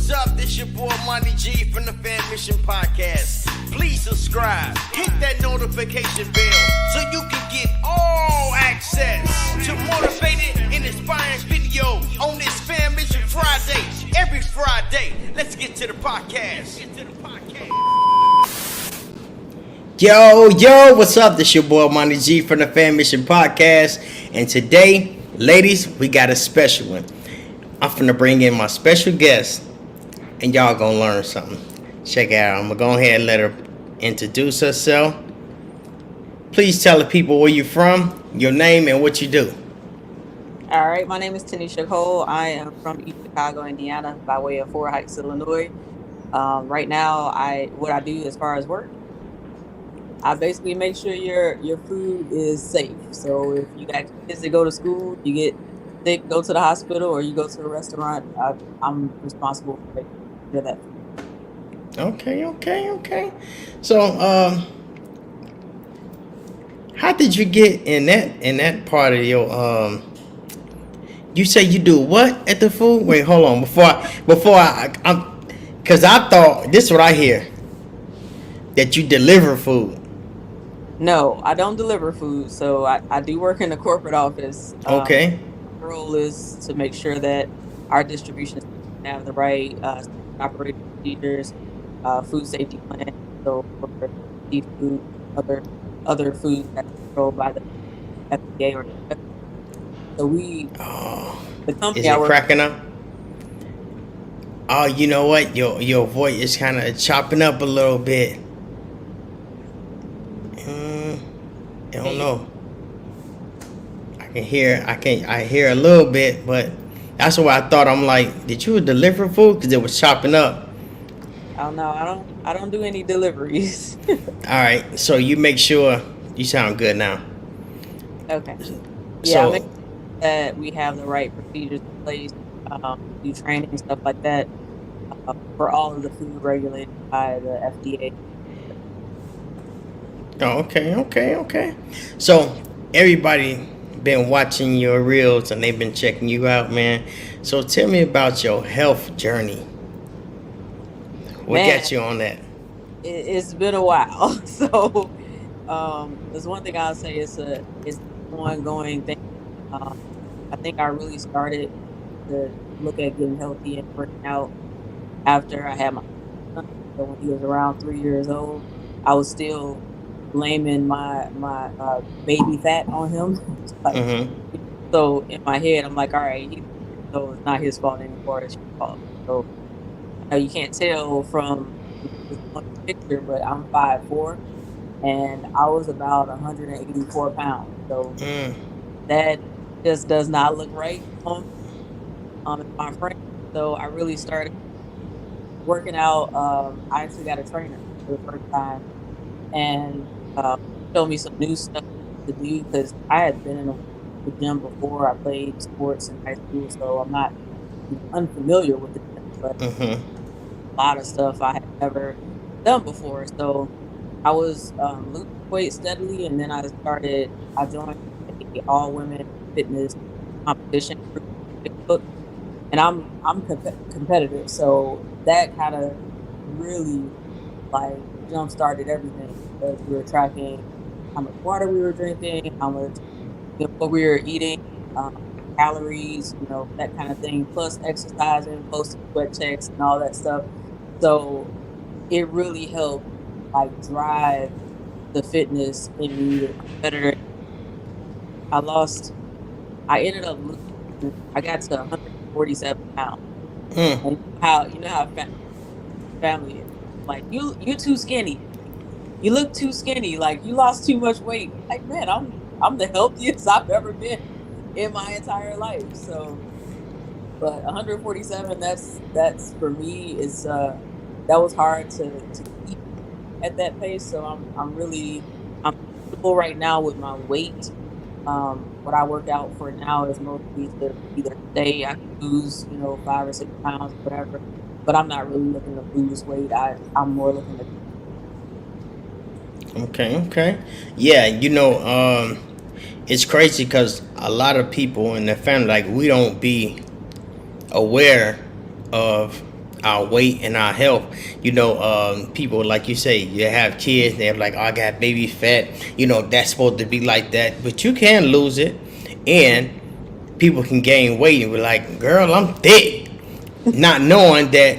what's up? This your boy Monty G from the Fammission Podcast. Please subscribe, hit that notification bell so you can get all access to motivated and inspiring video on this Fammission Friday. Every Friday, let's get to the podcast. Yo, what's up? This your boy Monty G from the Fammission Podcast. And today, ladies, we got a special one. I'm finna bring in my special guest, and y'all gonna learn something. Check it out. I'm gonna go ahead and let her introduce herself. Please tell the people where you're from, your name, and what you do. All right, my name is Tanesia. I am from East Chicago, Indiana, by way of Fort Heights, Illinois. Right now, what I do as far as work, I basically make sure your food is safe. So if you got kids that go to school, you get sick, go to the hospital, or you go to a restaurant, I'm responsible for that. Okay. So, how did you get in that part of your You say you do what at the food? Wait, hold on. Before I'm, cause I thought this is what I hear, that you deliver food. No, I don't deliver food. So I do work in the corporate office. Okay. My role is to make sure that our distribution have the right operating procedures, food safety plan, so for seafood, other foods that's controlled by the FDA or so the company is it cracking up? Oh, you know what? Your voice is kind of chopping up a little bit. I don't know. I hear a little bit, but that's why I thought. I'm like, did you deliver food? Because it was chopping up. Oh no, I don't do any deliveries. All right, so you make sure you sound good now. Okay. Yeah, I make sure that we have the right procedures in place, do training and stuff like that for all of the food regulated by the FDA. Oh, okay. So everybody been watching your reels and they've been checking you out, man. So tell me about your health journey. What got you on that? It's been a while. So there's one thing I'll say, it's an ongoing thing. I think I really started to look at getting healthy and working out after I had my son. So when he was around 3 years old, I was still blaming my baby fat on him. So in my head, I'm like, all right, so it's not his fault anymore, it's your fault. So you can't tell from this one picture, but I'm 5'4", and I was about 184 pounds. So that just does not look right on my frame. So I really started working out. I actually got a trainer for the first time, and showed me some new stuff to do, because I had been in the gym before. I played sports in high school, so I'm not unfamiliar with the gym, but a lot of stuff I had never done before. So I was losing weight steadily, and then I joined the all-women fitness competition group, and I'm competitive, so that kind of really like jump-started everything, because we were tracking how much water we were drinking, how much, what we were eating, calories, that kind of thing, plus exercising, posting sweat checks and all that stuff. So it really helped like drive the fitness in me, the competitor. I ended up losing, I got to 147 pounds. And you know how family is. Like, you're too skinny. You look too skinny. Like, you lost too much weight. Like, man, I'm the healthiest I've ever been in my entire life. So, but 147, that's for me, is that was hard to keep at that pace. So I'm comfortable right now with my weight. What I work out for now is mostly to either stay, I can lose, 5 or 6 pounds, whatever. But I'm not really looking to lose weight. I'm more looking to. Okay. Yeah, it's crazy because a lot of people in the family, like, we don't be aware of our weight and our health. People like you say, you have kids, they're like, oh, I got baby fat. That's supposed to be like that, but you can lose it, and people can gain weight and be like, girl, I'm thick, not knowing that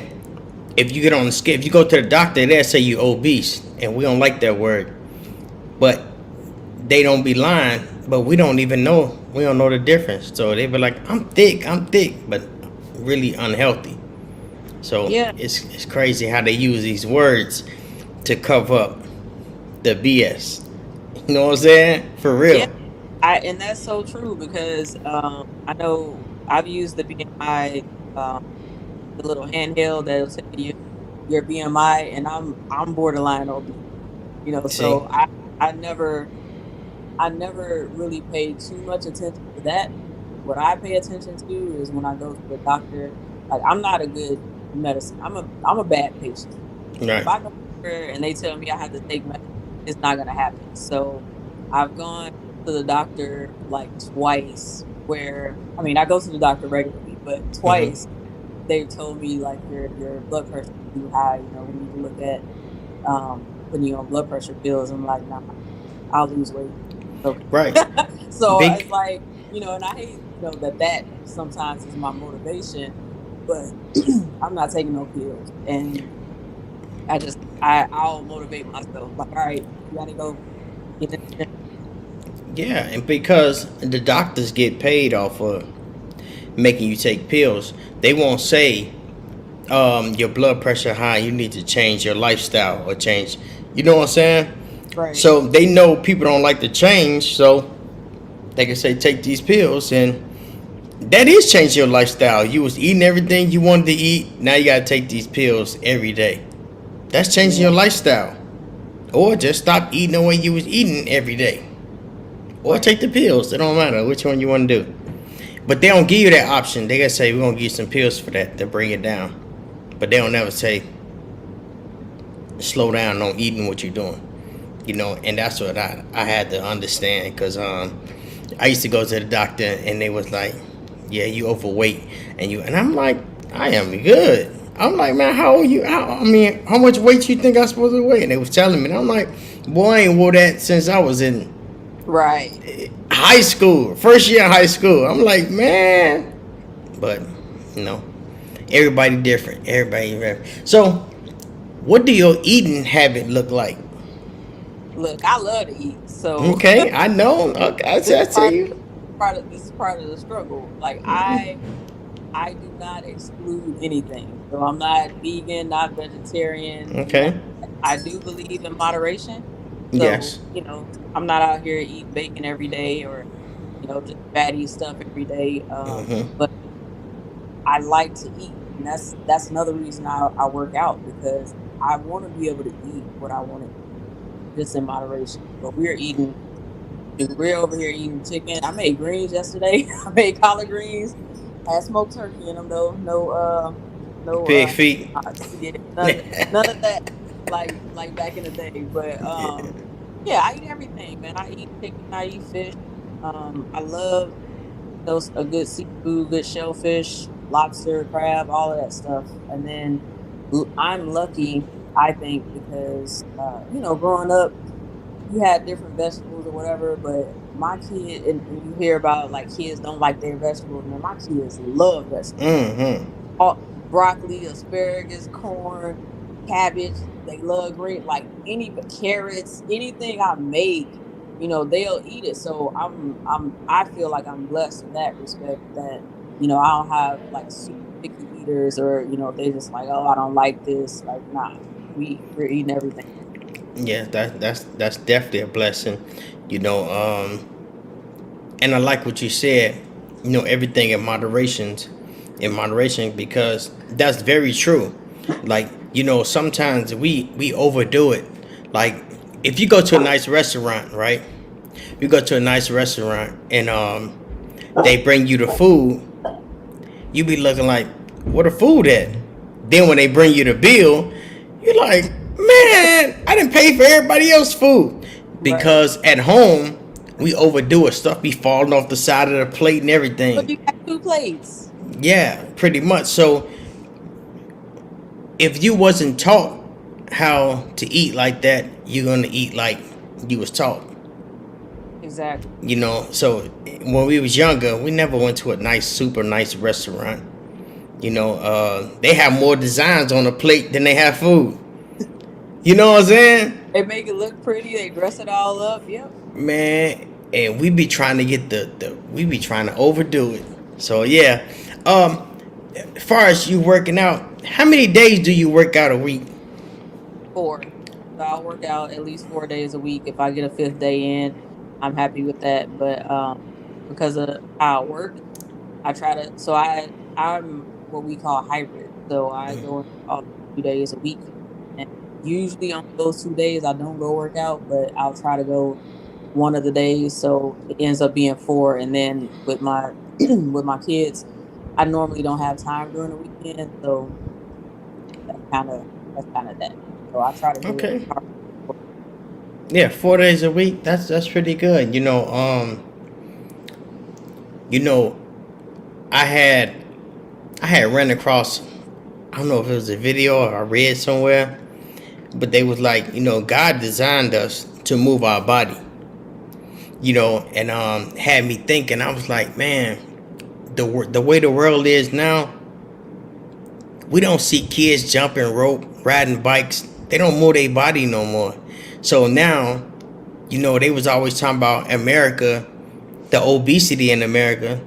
if you get on the scale, if you go to the doctor, they'll say you obese, and we don't like that word, but they don't be lying, but we don't even know. We don't know the difference. So they be like, I'm thick, but really unhealthy. So Yeah, it's crazy how they use these words to cover up the BS. You know what I'm saying? For yeah. real. And that's so true because I know I've used the BMI, the little handheld that'll tell you your BMI, and I'm borderline obese. See? So I never really paid too much attention to that. What I pay attention to is when I go to the doctor. Like, I'm not a good medicine. I'm a bad patient. If Right. I go there and they tell me I have to take medicine, it's not gonna happen. So I've gone to the doctor like twice. Where I mean, I go to the doctor regularly, but Mm-hmm. twice they've told me like your blood pressure is too high. We need to look at putting you on blood pressure pills. I'm like, nah, I'll lose weight. Okay. Right. So it's Big. like, and I hate, that sometimes is my motivation, but I'm not taking no pills. And I'll motivate myself. Like, all right, you gotta go get in the gym. Yeah, and because the doctors get paid off of making you take pills, they won't say your blood pressure high, you need to change your lifestyle or change. You know what I'm saying? Right. So they know people don't like to change, so they can say take these pills, and that is changing your lifestyle. You was eating everything you wanted to eat, now you gotta take these pills every day. That's changing Yeah. your lifestyle. Or just stop eating the way you was eating every day. Or Right. take the pills. It don't matter which one you want to do. But they don't give you that option. They gonna say we're gonna give you some pills for that to bring it down. But they don't never say slow down on eating what you're doing. And that's what I had to understand, because I used to go to the doctor and they was like, yeah, you overweight, and I'm like, I am good. I'm like, man, how old you? How much weight you think I'm supposed to weigh? And they was telling me, and I'm like, boy, I ain't wore that since I was in Right. high school, first year of high school. I'm like, man, but you know, everybody different. Everybody different. So, what do your eating habit look like? Look, I love to eat, so Okay, I know. Okay, this I is tell part you. this is part of the struggle. Like, I do not exclude anything. So I'm not vegan, not vegetarian. Okay. I do believe in moderation. So, Yes. I'm not out here eating bacon every day, or, just fatty stuff every day. Mm-hmm. But I like to eat. And that's another reason I work out, because I want to be able to eat what I want to eat, just in moderation. But we're over here eating chicken. I made greens yesterday. I made collard greens. I had smoked turkey in them though. No, Pig feet. yeah, none of that. Like back in the day. But yeah, I eat everything, man. I eat chicken. I eat fish. I love a good seafood, good shellfish, lobster, crab, all of that stuff. And then I'm lucky, I think, because growing up, you had different vegetables or whatever, but my kid, and you hear about like kids don't like their vegetables, man. My kids love vegetables. Mm-hmm. All, broccoli, asparagus, corn, cabbage. They love green, like carrots, anything I make, they'll eat it. So I feel like I'm blessed in that respect, that, I don't have like super picky eaters, or, they just like, oh, I don't like this. Like, nah, we're eating everything. Yeah, that's definitely a blessing. You know, and I like what you said. Everything in moderation, because that's very true. Like, sometimes we overdo it. Like, if you go to a nice restaurant, right? You go to a nice restaurant and they bring you the food, you be looking like, where the food at? Then when they bring you the bill, you're like, man, I didn't pay for everybody else's food. Right. Because at home, we overdo it. Stuff be falling off the side of the plate and But everything. you got two plates. Yeah, pretty much. So if you wasn't taught how to eat like that, you're gonna eat like you was taught. Exactly. You know, so when we was younger, we never went to a nice, super nice restaurant. You know, they have more designs on the plate than they have food. You know what I'm saying? They make it look pretty. They dress it all up. Yep. Man, and we be trying to get we be trying to overdo it. So yeah. As far as you working out, how many days do you work out a week? 4. So I'll work out at least 4 days a week. If I get a 5th day in, I'm happy with that. But because of how I work, I try to. So I'm what we call hybrid. So I go all 2 days a week, and usually on those 2 days I don't go work out, but I'll try to go one of the days. So it ends up being 4, and then with my with my kids, I normally don't have time during the weekend, so that's kind of that. So I try to do it. Okay. Yeah, 4 days a week. That's pretty good. You know, I had run across, I don't know if it was a video or I read somewhere, but they was like, God designed us to move our body. And had me thinking. I was like, man, the way the world is now, we don't see kids jumping rope, riding bikes. They don't move their body no more. So now, they was always talking about America, the obesity in America.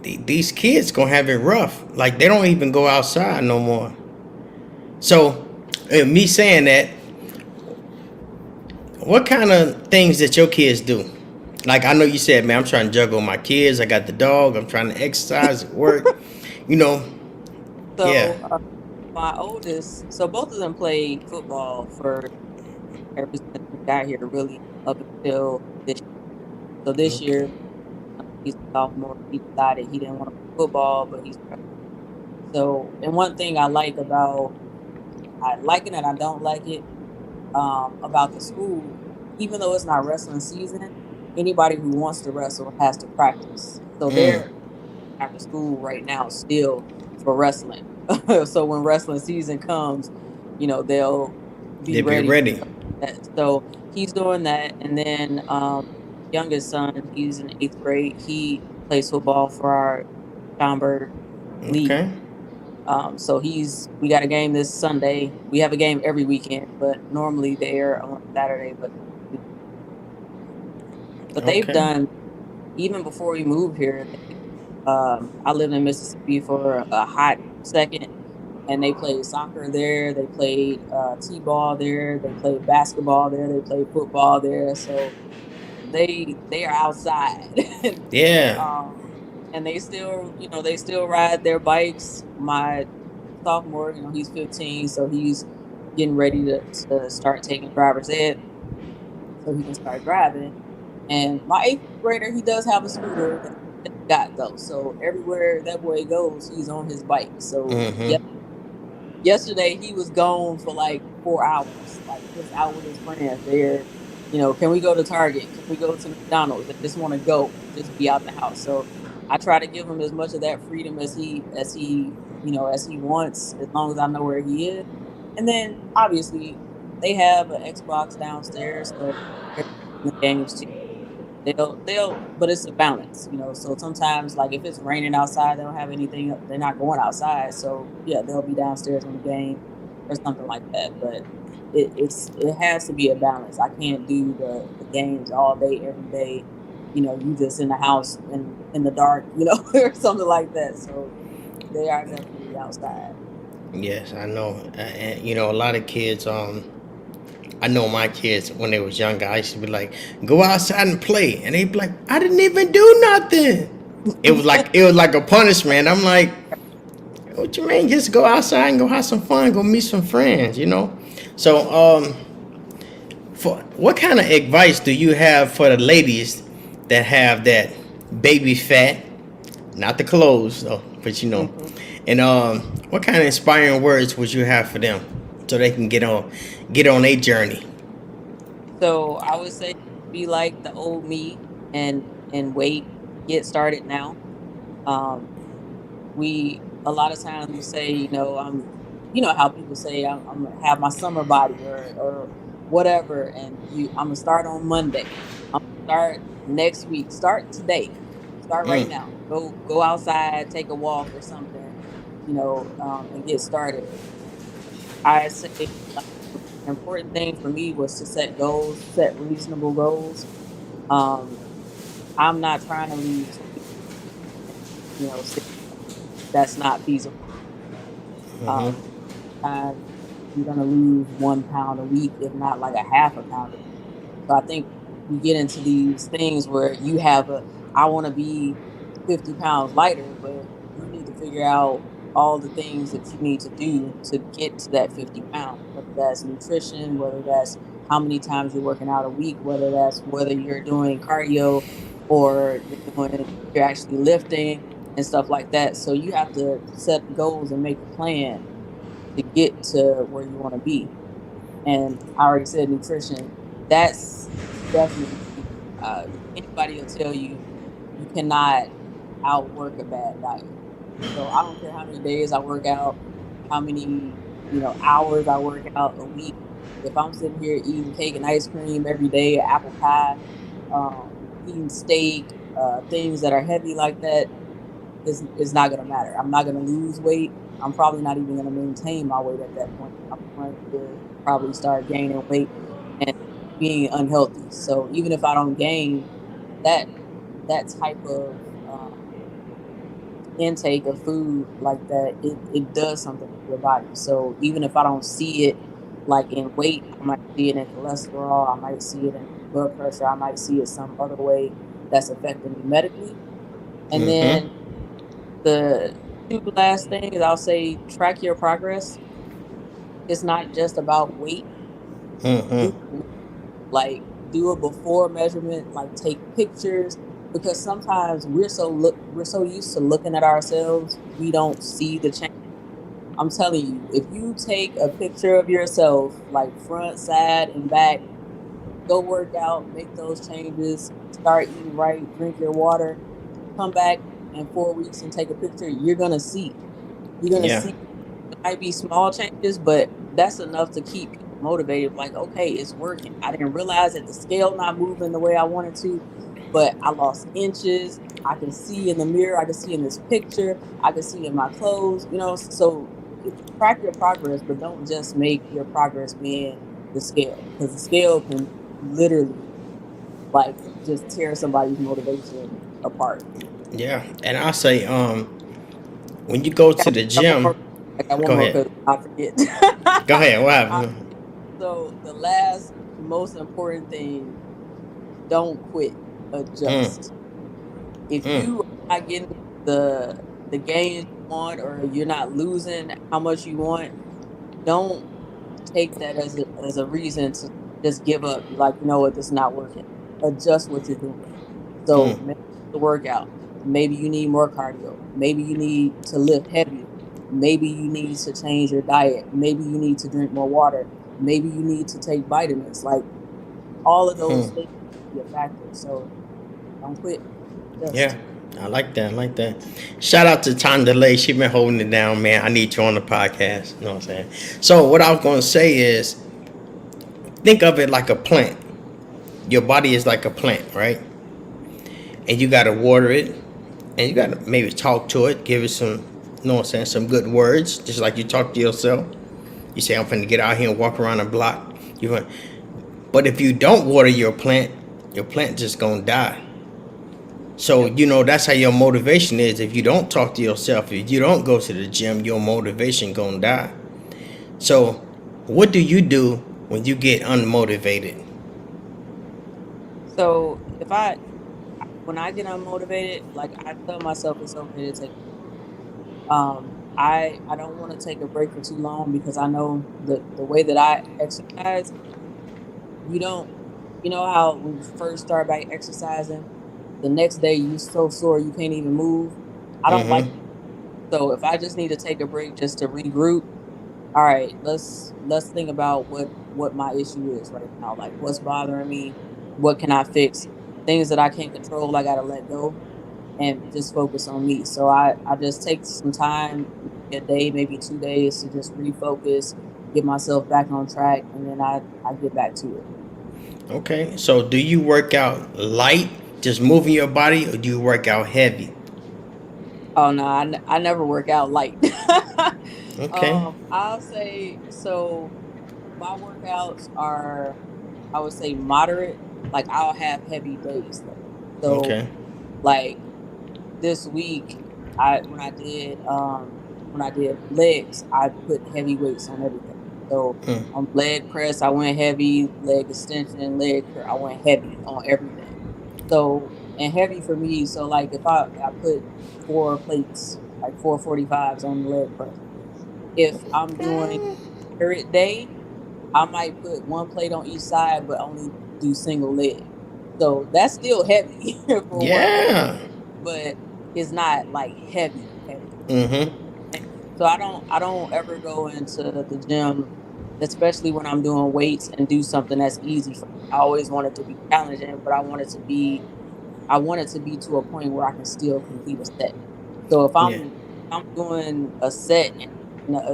These kids gonna have it rough. Like, they don't even go outside no more. So, me saying that, what kind of things that your kids do? Like, I know you said, man, I'm trying to juggle my kids. I got the dog. I'm trying to exercise at work. So Yeah. my oldest, so both of them played football for ever since we got here, really up until this year. So this Okay. year, he's a sophomore. He decided he didn't want to play football, but he's so. And one thing I like it and I don't like it about the school, even though it's not wrestling season, anybody who wants to wrestle has to practice. So they're after school right now still for wrestling. So when wrestling season comes, they'll be They be ready. ready. So he's doing that, and then youngest son, he's in 8th grade. He plays football for our Schaumburg league. Okay. So we got a game this Sunday. We have a game every weekend, but normally they're on Saturday. But they've Okay. done, even before we moved here. I lived in Mississippi for a hot second, and they played soccer there. They played t-ball there. They played basketball there. They played football there. So they are outside. Yeah. And they still ride their bikes. My sophomore, he's 15, so he's getting ready to start taking driver's ed, so he can start driving. And my 8th grader, he does have a scooter that he got though. So everywhere that boy goes, he's on his bike. So yesterday he was gone for like 4 hours, like just out with his friends. There, can we go to Target? Can we go to McDonald's? They just want to go, just be out in the house. So I try to give him as much of that freedom as he wants, as long as I know where he is. And then obviously they have an Xbox downstairs, so the games too. But it's a balance, so sometimes, like, if it's raining outside, they don't have anything, they're not going outside, so yeah, they'll be downstairs on the game or something like that. But it has to be a balance. I can't do the games all day every day, you just in the house in the dark, or something like that. So they are definitely outside. Yes, I know. And a lot of kids. I know my kids when they was younger. I used to be like, "Go outside and play," and they'd be like, "I didn't even do nothing." It was like a punishment. I'm like, "What you mean? Just go outside and go have some fun, go meet some friends," So, for what kind of advice do you have for the ladies that have that baby fat, not the clothes, though, but and what kind of inspiring words would you have for them so they can get on a journey? So I would say, be like the old me and wait, get started now. We a lot of times we say, you know how people say I'm gonna have my summer body or whatever, and I'm gonna start on Monday. I'm gonna start next week. Start today. Start right Mm. now. Go outside, take a walk or something, and get started. I say like an important thing for me was to set goals, set reasonable goals. Um, I'm not trying to lose, six- that's not feasible. Um, Mm-hmm. uh, you're gonna lose 1 pound a week, if not like a half a pound a week. So I think we get into these things where you have I want to be 50 pounds lighter, but you need to figure out all the things that you need to do to get to that 50 pounds, whether that's nutrition, whether that's how many times you're working out a week, whether you're doing cardio or you're actually lifting and stuff like that. So you have to set goals and make a plan to get to where you want to be. And I already said nutrition. That's definitely uh, anybody will tell you you cannot outwork a bad diet. So I don't care how many days I work out, how many hours I work out a week. If I'm sitting here eating cake and ice cream every day, apple pie, eating steak, things that are heavy like that, is not gonna matter. I'm not gonna lose weight. I'm probably not even gonna maintain my weight at that point. I'm going to probably start gaining weight and being unhealthy. So even if I don't gain that type of intake of food like that, it does something to your body. So even if I don't see it like in weight, I might see it in cholesterol, I might see it in blood pressure, I might see it some other way that's affecting me medically. And then Mm-hmm. the two last things I'll say: track your progress. It's not just about weight. Do Mm-hmm. like do a before measurement, like take pictures, because sometimes we're so used to looking at ourselves, we don't see the change. I'm telling you, if you take a picture of yourself, like front, side, and back, go work out, make those changes, start eating right, drink your water, come back in 4 weeks and take a picture, you're gonna Yeah. see it might be small changes, but that's enough to keep people motivated. Like, okay, it's working. I didn't realize that the scale not moving the way I wanted to, but I lost inches. I can see in the mirror. I can see in this picture. I can see in my clothes. So track your progress, but don't just make your progress being the scale, because the scale can literally like just tear somebody's motivation apart. Yeah. And I say, when you go I to the got one more. gym, I got one go more ahead. because I forget. Go ahead. What I- happened? so the last most important thing: don't quit. Mm. Adjust. If Mm. you are not getting the gains you want, or you're not losing how much you want, don't take that as a reason to just give up. Like, you know what, this is not working. Adjust what you're doing. So Mm. maybe the workout, maybe you need more cardio, maybe you need to lift heavier, maybe you need to change your diet, maybe you need to drink more water, maybe you need to take vitamins. Like all of those Mm. things be a factor. So don't quit. Yeah. Just I like that. I like that. Shout out to Tandale. She been holding it down, man. I need you on the podcast. You know what I'm saying? So what I was gonna say is, think of it like a plant. Your body is like a plant, right? And you gotta water it, and you gotta maybe talk to it, give it some, you know what I'm saying, some good words, just like you talk to yourself. You say, I'm finna get out here and walk around the block. You want, but if you don't water your plant just gonna die. So yep. that's how your motivation is. If you don't talk to yourself, if you don't go to the gym, your motivation gonna die. So, what do you do when you get unmotivated? So if I when I get unmotivated, like I tell myself it's okay to take. I don't want to take a break for too long, because I know the way that I exercise, you don't you know how when you first start by exercising, the next day you so sore you can't even move. I don't like. Mm-hmm. So if I just need to take a break just to regroup, all right, let's think about what my issue is right now. Like, what's bothering me? What can I fix? Things that I can't control, I gotta let go and just focus on me. So I just take some time, a day, maybe 2 days to just refocus, get myself back on track, and then I get back to it. Okay. So do you work out light, just moving your body, or do you work out heavy? Oh no, I never work out light. Okay. I'll say so. My workouts are, I would say, moderate. Like I'll have heavy days though. So Okay. like this week, I when I did legs, I put heavy weights on everything. So Mm. on leg press, I went heavy. Leg extension, leg curl, I went heavy on everything. So and heavy for me. So like if I put 4 plates, like 445s on the leg press. If I'm doing Okay. moderate day, I might put 1 plate on each side, but only do single leg. So that's still heavy for one plate, Yeah. but it's not like heavy, heavy. Mm-hmm. So I don't ever go into the gym, especially when I'm doing weights, and do something that's easy for me. I always want it to be challenging, but I want it to be to a point where I can still complete a set. So Yeah. if I'm doing a set and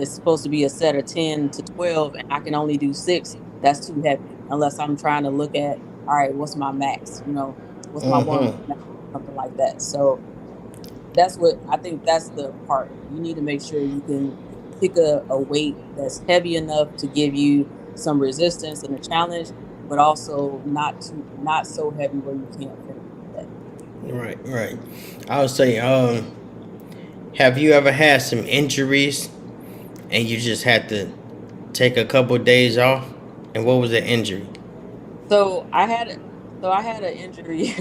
it's supposed to be a set of 10 to 12 and I can only do 6, that's too heavy. Unless I'm trying to look at, all right, what's my max? What's my warm up Mm-hmm. max? Something like that. So that's what I think, that's the part. You need to make sure you can pick a weight that's heavy enough to give you some resistance and a challenge, but also not so heavy where you can't finish that. Right. Right. I would say, have you ever had some injuries and you just had to take a couple days off? And what was the injury? So I had an injury,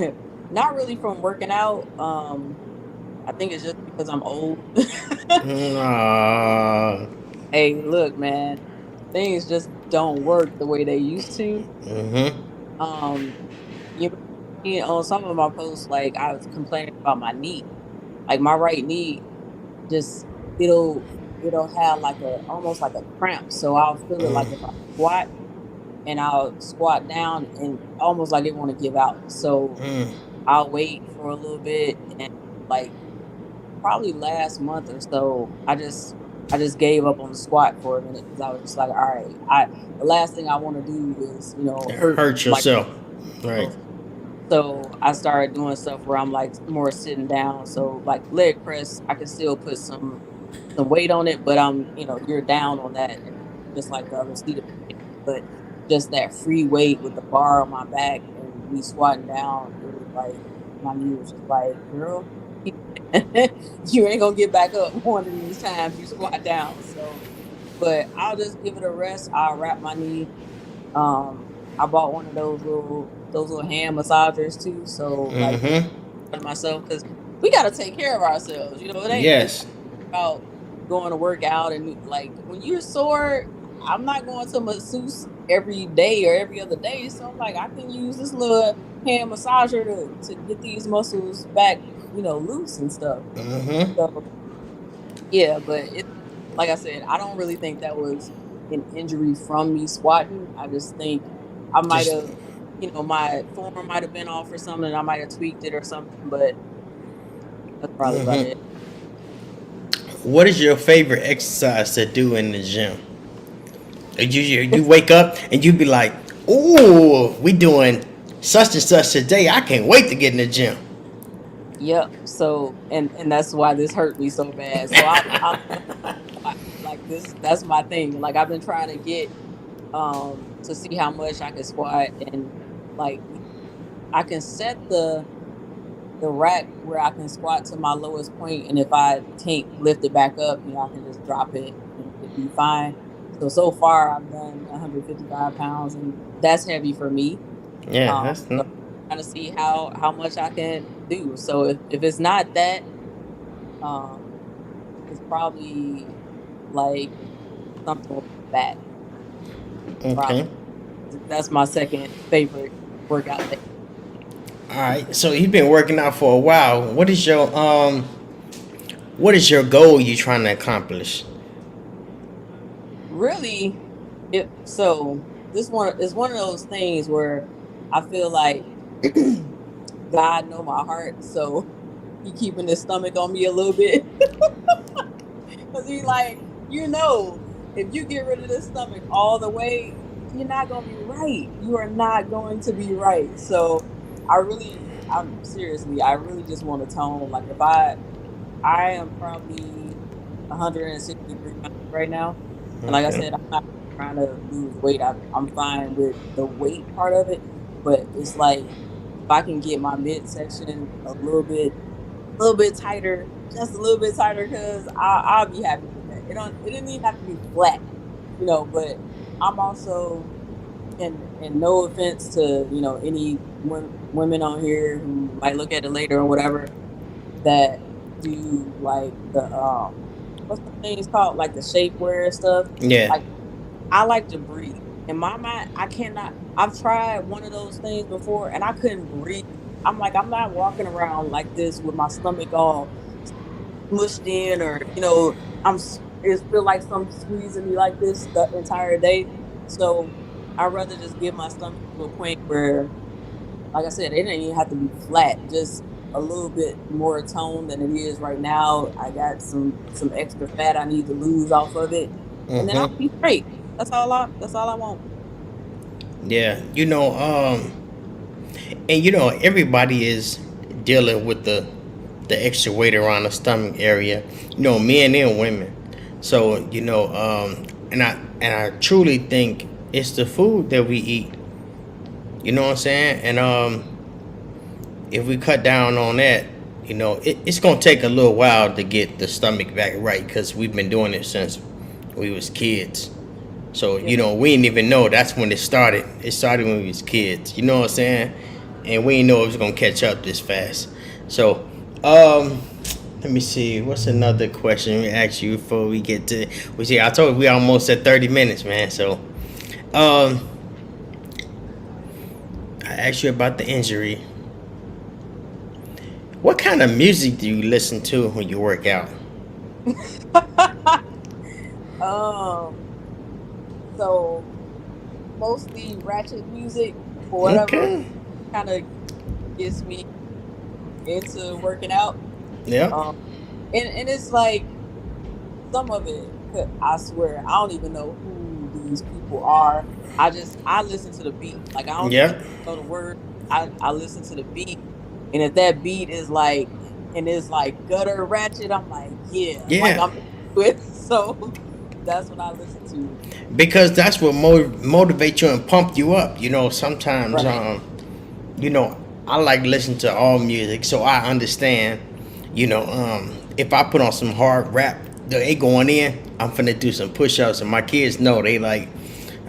not really from working out. I think it's just because I'm old. Ah. Hey, look, man, things just don't work the way they used to. Mm-hmm. Um, you on some of my posts, like I was complaining about my knee, like my right knee, just it'll it'll have like a almost like a cramp. So I'll feel it like if I squat, and I'll squat down and almost like it want to give out. So Mm. I'll wait for a little bit, and like probably last month or so, I just gave up on the squat for a minute because I was just like, all right, I the last thing I want to do is hurt Hurt like yourself. Right. myself. So I started doing stuff where I'm like more sitting down. So like leg press, I can still put some weight on it, but you're down on that, and just like the other seated position. But just that free weight with the bar on my back and me squatting down, it was like my knee was just like, girl, you ain't gonna get back up one of these times you squat down. So, but I'll just give it a rest. I'll wrap my knee. I bought one of those little hand massagers too. So like Mm-hmm. myself, because we got to take care of ourselves. It's Yes. about going to work out, and like when you're sore, I'm not going to masseuse every day or every other day. So I'm like, I can use this little hand massager to get these muscles back, loose and stuff. Mm-hmm. So yeah, but like I said, I don't really think that was an injury from me squatting. I just think I might Just have, my form might have been off or something. I might have tweaked it or something, but that's probably about mm-hmm. it. What is your favorite exercise to do in the gym? You wake up and you be like, "Ooh, we doing such and such today. I can't wait to get in the gym." Yep. So and that's why this hurt me so bad. So I like this. That's my thing. Like I've been trying to get to see how much I can squat, and like I can set the rack where I can squat to my lowest point, and if I can't lift it back up, I can just drop it and it'd be fine. So far I've done 155 pounds, and that's heavy for me. Yeah, that's So I'm trying to see how much I can do. So if it's not that, um, it's probably like something with my back. Probably okay. that's my second favorite workout thing. All right. So you've been working out for a while. What is your goal you trying to accomplish? Really, so this one is one of those things where I feel like God know my heart, so he keeping his stomach on me a little bit. Because you like, you know, if you get rid of this stomach all the way, you're not gonna be right. You are not going to be right. So I'm seriously, I really just want to tone. Like if I am probably 163 pounds right now. And like I Okay. said, I'm not trying to lose weight. I'm fine with the weight part of it. But it's like if I can get my midsection a little bit tighter, just a little bit tighter, because I'll be happy with that. It didn't even have to be flat, but I'm also, and no offense to, any women on here who might look at it later or whatever, that do like the what's the things called, like the shapewear stuff. Yeah. Like I like to breathe. In my mind, I cannot. I've tried one of those things before, and I couldn't breathe. I'm like, I'm not walking around like this with my stomach all mushed in, or it feel like some squeezing me like this the entire day. So I'd rather just get my stomach to a point where, like I said, it didn't even have to be flat, just a little bit more toned than it is right now. I got some extra fat I need to lose off of it, and then I'll Mm-hmm. be straight. That's all I want. Yeah. And everybody is dealing with the extra weight around the stomach area. Men and women. So and I truly think it's the food that we eat. You know what I'm saying? And if we cut down on that, it's gonna take a little while to get the stomach back right, because we've been doing it since we was kids. So Yeah. we didn't even know that's when it started. It started when we was kids. You know what I'm saying? And we didn't know it was gonna catch up this fast. So, let me see. What's another question we ask you before we get to? We see. I told you we almost at 30 minutes, man. So, um, I asked you about the injury. What kind of music do you listen to when you work out? um. So mostly ratchet music for whatever Okay. kind of gets me into working out. Yeah. Um. And it's like some of it. I swear, I don't even know who these people are. I listen to the beat. Like I don't even Yeah. know the word. I listen to the beat, and if that beat is like, and it's like gutter ratchet, I'm like, yeah, like Yeah. I'm into it. So that's what I listen to. Because that's what motivate you and pump you up. Sometimes Right. you know I like listening to all music, so I understand. If I put on some hard rap, they going in, I'm finna do some push-ups, and my kids know, they like,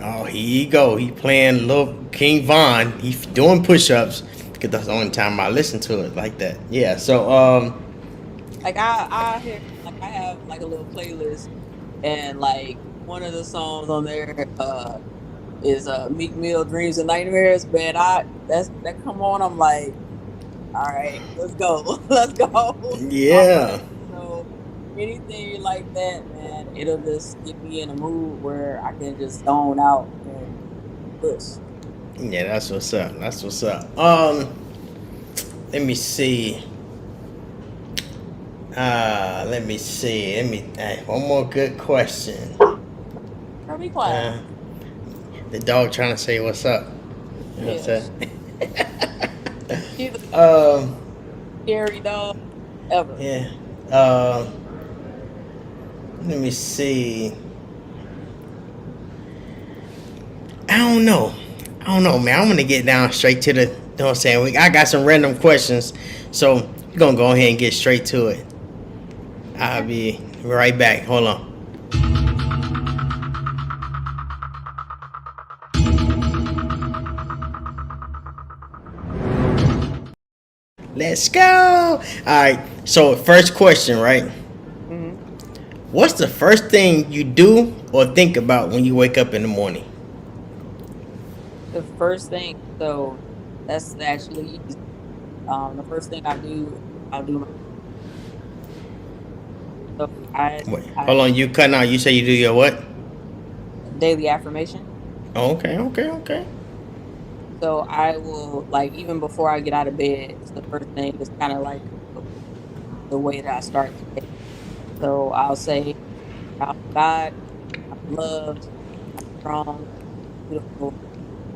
oh, here you go, he playing Lil King Von, he doing push-ups, because that's the only time I listen to it like that. Yeah. So Like I hear, like I have like a little playlist, and like one of the songs on there is Meek Mill Dreams and Nightmares. Man, that come on, I'm like, all right, let's go. Let's go. I'm ready. yeah. So anything like that, man, it'll just get me in a mood where I can just zone out and push. Yeah, that's what's up. That's what's up. Let me see. Let me see. One more good question. Girl, be quiet. Uh, the dog trying to say what's up. You know what Yeah, I'm saying? she's the um, scary dog ever. yeah. Let me see. I don't know. Man. I'm gonna get down straight to the. You know what I'm saying? I got some random questions, so we're gonna go ahead and get straight to it. I'll Okay. be right back. Hold on. Let's go. All right. So first question, right? Hmm. What's the first thing you do or think about when you wake up in the morning? The first thing, so that's actually easy. The first thing I do, I'll do my so Wait, I hold on. You cutting out. You say you do your what? daily affirmation. Oh, okay. Okay. Okay. So I will, like, even before I get out of bed, it's the first thing. It's kind of like the way that I start the day. So I'll say, child of God. I'm loved. I'm strong, beautiful,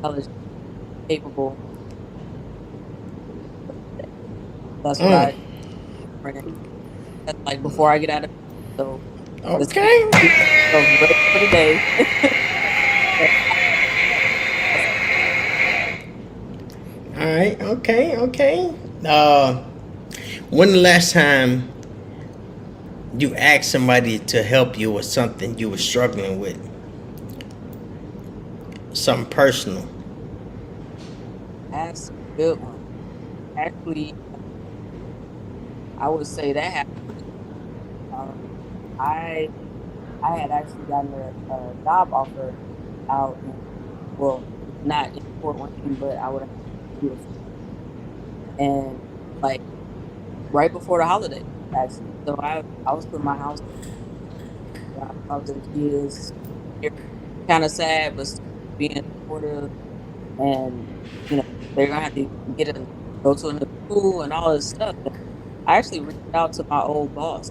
intelligent, capable. That's what Mm. I print. That's like before I get out of so let's get Okay. myself ready for the day. All right. Okay. Okay. Uh, when the last time you asked somebody to help you with something you were struggling with, something personal? That's a good one. Actually, I would say that happened. Um, I I had actually gotten a job offer out in, well, not in Fort Wayne, but I would have to do it. And like right before the holiday, actually. So I was putting my house I talked to the kids. They're kind of sad, but still being supportive. And you know they're gonna have to go to a new school and all this stuff. And I actually reached out to my old boss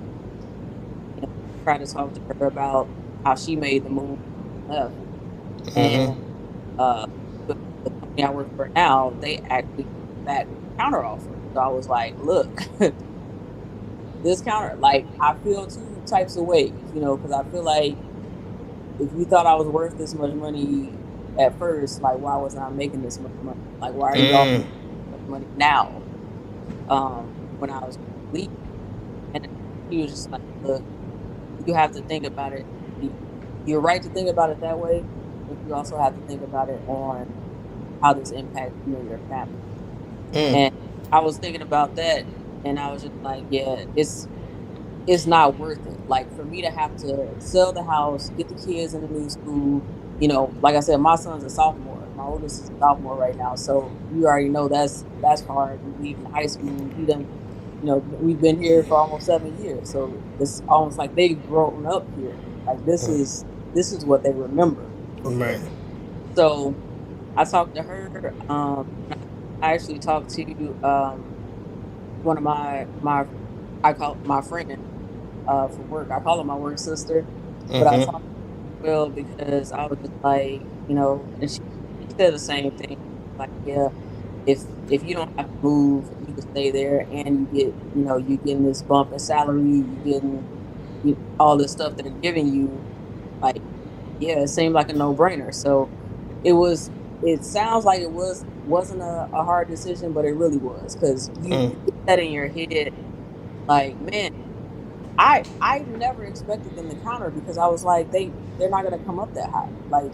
and tried to talk to her about how she made the move and left. And Mm-hmm. uh, the, the company I work for now, they actually back counter offer. So I was like, look, this counter, like I feel two types of ways, because I feel like if you thought I was worth this much money at first, like why wasn't I making this much money? Like why are you offering Mm. so much money now? When I was leaving, and he was just like, look, you have to think about it. You're right to think about it that way, but you also have to think about it on how this impacts you and your family. Mm. And I was thinking about that, and I was just like, yeah, it's not worth it. Like for me to have to sell the house, get the kids in a new school. Like I said, my son's a sophomore. My oldest is a sophomore right now, so you already know that's hard. He's leaving high school. He done, we've been here for almost 7 years, so it's almost like they've grown up here. Like this is what they remember for real. Right. So I talked to her. I actually talked to one of my I call my friend for work. I call her my work sister, but I Mm-hmm. talked to her well because I was just like, and she said the same thing. Like, yeah, if you don't have to move, you can stay there, and you getting this bump in salary, you getting all this stuff they're giving you. Like, yeah, it seemed like a no brainer. So it was. It sounds like it wasn't a hard decision, but it really was because you Mm. get that in your head. Like, man, I never expected them to counter because I was like they're not gonna come up that high. Like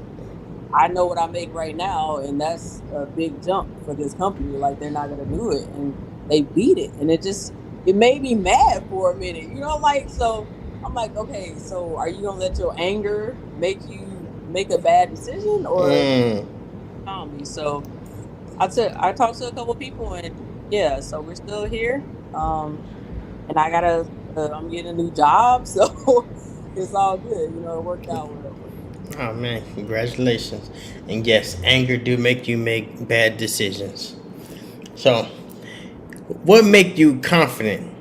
I know what I make right now, and that's a big jump for this company. Like they're not gonna do it, and they beat it, and it made me mad for a minute. Like so I'm like, okay, so are you gonna let your anger make you make a bad decision or Mm. calm me? So I talked to a couple people, and yeah, so we're still here. And I'm getting a new job, so it's all good. It worked out well. Oh man, congratulations. And yes, anger do make you make bad decisions. So, what make you confident?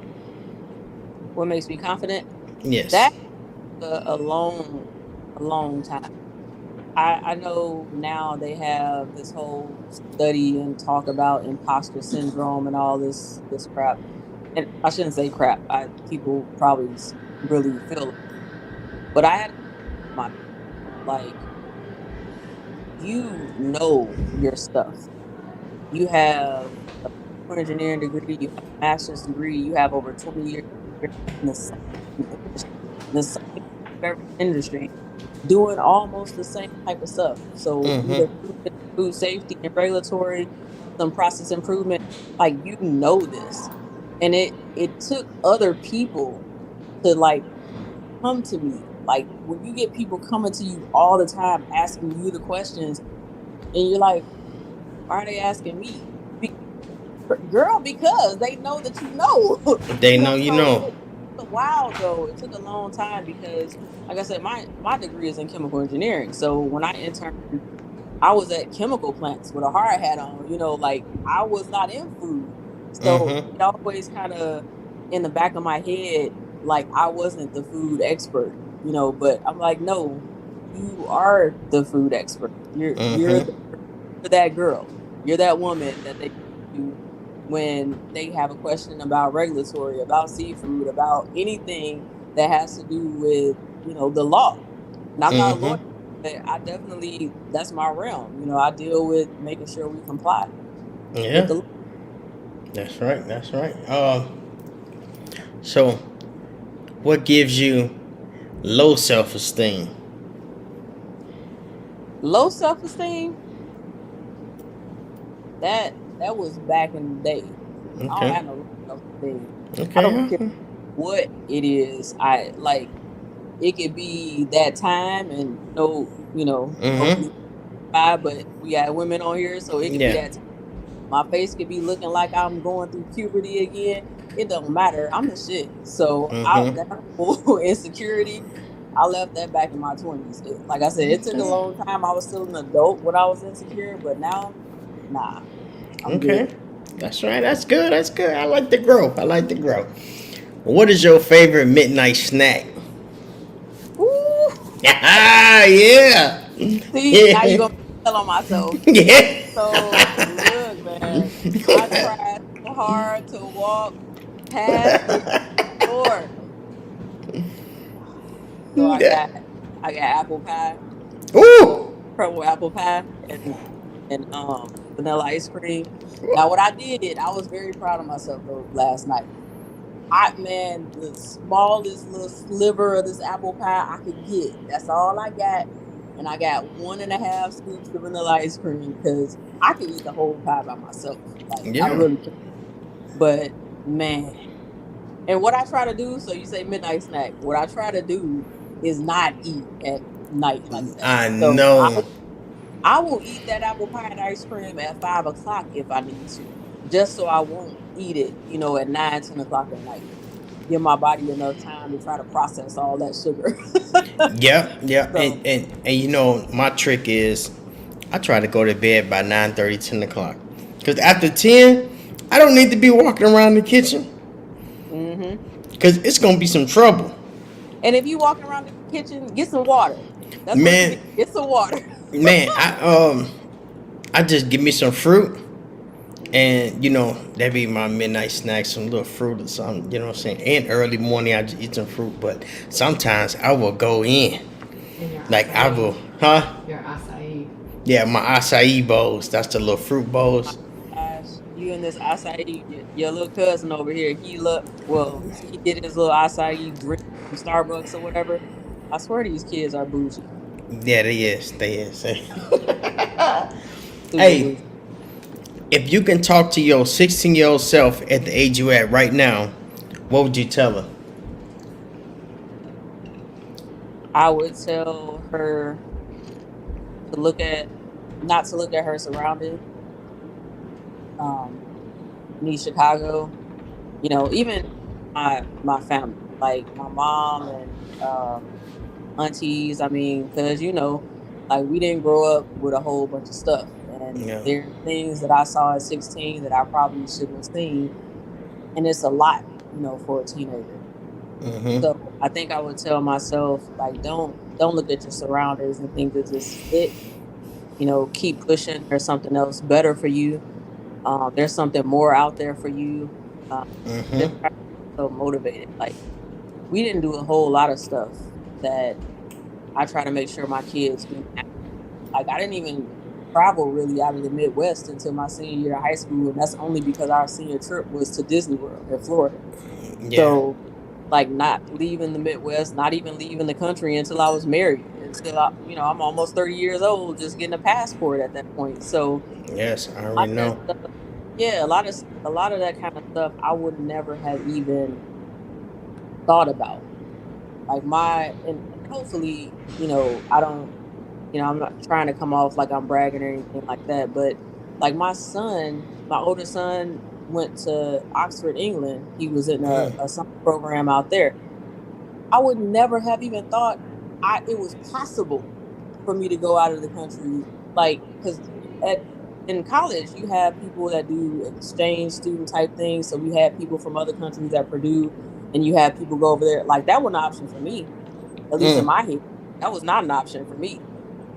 What makes me confident? Yes. That a long time. I know now they have this whole study and talk about imposter syndrome and all this crap. And I shouldn't say crap. People probably really feel it. But I had my like your stuff. You have a chemical engineering degree, you have a master's degree, you have over 20 years in the same industry, the same beverage industry, doing almost the same type of stuff. So Mm-hmm. either food safety and regulatory, some process improvement, like this. And it took other people to like come to me. Like when you get people coming to you all the time asking you the questions and you're like, why are they asking me? Girl, because they know that you know. They know you So know. it took a while though. It took a long time because, like I said, my degree is in chemical engineering. So when I interned, I was at chemical plants with a hard hat on. Like I was not in food. So Mm-hmm. it always kind of in the back of my head, like I wasn't the food expert. But I'm like, no, you are the food expert. You're Mm-hmm. that girl. You're that woman that they do when they have a question about regulatory, about seafood, about anything that has to do with, the law. And I'm not a lawyer, Mm-hmm. but I definitely, that's my realm. I deal with making sure we comply with Yeah, the law. that's right. That's right. So what gives you low self-esteem? Low self-esteem, that was back in the day. I don't Okay. have no low self-esteem. I Okay. don't care what it is. I like it could be that time and hopefully Mm-hmm. but we got women on here, so it could be Yeah. that time. My face could be looking like I'm going through puberty again. It don't matter. I'm the shit. So Mm-hmm. that whole insecurity, I left that back in my 20s. Like I said, it took a Okay. long time. I was still an adult when I was insecure, but now, nah, I'm good. Okay. That's right. That's good. That's good. I like the growth. I like the growth. What is your favorite midnight snack? Ooh, Yeah. see, now you Yeah. gonna tell on myself. Yeah. So look, man, I tried so hard to walk past this store. So I got apple pie, Ooh. purple apple pie, and vanilla ice cream. Now what I did, I was very proud of myself though last night. The smallest little sliver of this apple pie I could get. That's all I got. And I got 1.5 scoops of vanilla ice cream because I could eat the whole pie by myself. Like I Yeah. really could. But man, and what I try to do, so you say midnight snack. What I try to do is not eat at night like that. I So know. I will eat that apple pie and ice cream at 5 o'clock if I need to, just so I won't eat it, at 9, 10 o'clock at night. Give my body enough time to try to process all that sugar. Yep. Yep. So, And my trick is I try to go to bed by 9:30, 10 o'clock. Because after 10, I don't need to be walking around the kitchen. hmm Because it's going to be some trouble. and if you walking around the kitchen, get some water. That's what you Man, need. Get some water. man, I just give me some fruit. And that be my midnight snack, some little fruit or something, you know what I'm saying? And early morning I just eat some fruit, but sometimes I will go in. And your Like I will, acai. huh? Your acai. Yeah, my acai bowls. That's the little fruit My bowls. gosh, you and this acai, your little cousin over here, he did his little acai drink from Starbucks or whatever. I swear these kids are bougie. Yeah, they is. They is. Super Hey, bougie. if you can talk to your 16-year-old self at the age you at right now, what would you tell her? I would tell her to look at, not to look at her surroundings. Um, me, Chicago, even my family, like my mom and aunties. I mean, because like we didn't grow up with a whole bunch of stuff, and Yeah. there are things that I saw at 16 that I probably shouldn't have seen, and it's a lot, for a teenager. Mm-hmm. So I think I would tell myself like, don't look at your surroundings and think that this is it. Keep pushing. There's something else better for you. There's something more out there for you. Um, just Mm-hmm. try to be so motivated. Like we didn't do a whole lot of stuff that I try to make sure my kids do now. Like I didn't even travel really out of the Midwest until my senior year of high school, and that's only because our senior trip was to Disney World in Florida. Yeah. So, like, not leaving the Midwest, not even leaving the country until I was married. Until I'm almost 30 years old, just getting a passport at that point. So, Yes, I a lot already of that know. stuff, yeah, a lot of that kind of stuff, I would never have even thought about. Like and hopefully, I don't, I'm not trying to come off like I'm bragging or anything like that, but like my oldest son went to Oxford, England. He was in Mm. a summer program out there. I would never have even thought it was possible for me to go out of the country, like because at in college you have people that do exchange student type things. So we had people from other countries at Purdue, and you have people go over there. Like that was an option for me. At least in my head, that was not an option for me.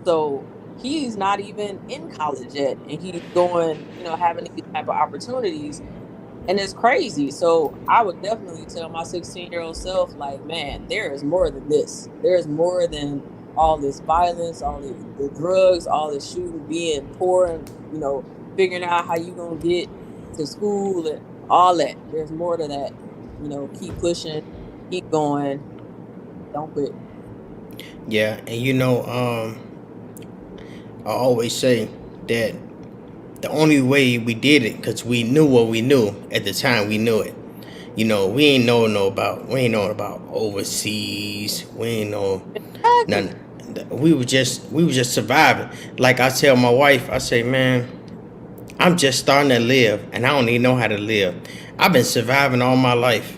So he's not even in college yet, and he's going, having these type of opportunities, and it's crazy. So I would definitely tell my 16-year-old self, like, man, there is more than this. There's more than all this violence, all the drugs, all this shooting, being poor, and figuring out how you gonna get to school and all that. There's more to that. Keep pushing, keep going, don't quit. Yeah, and I always say that the only way we did it because we knew what we knew at the time. We knew it. We ain't know about overseas. We ain't know nothing. We were just surviving. Like I tell my wife, I say, man, I'm just starting to live, and I don't even know how to live. I've been surviving all my life.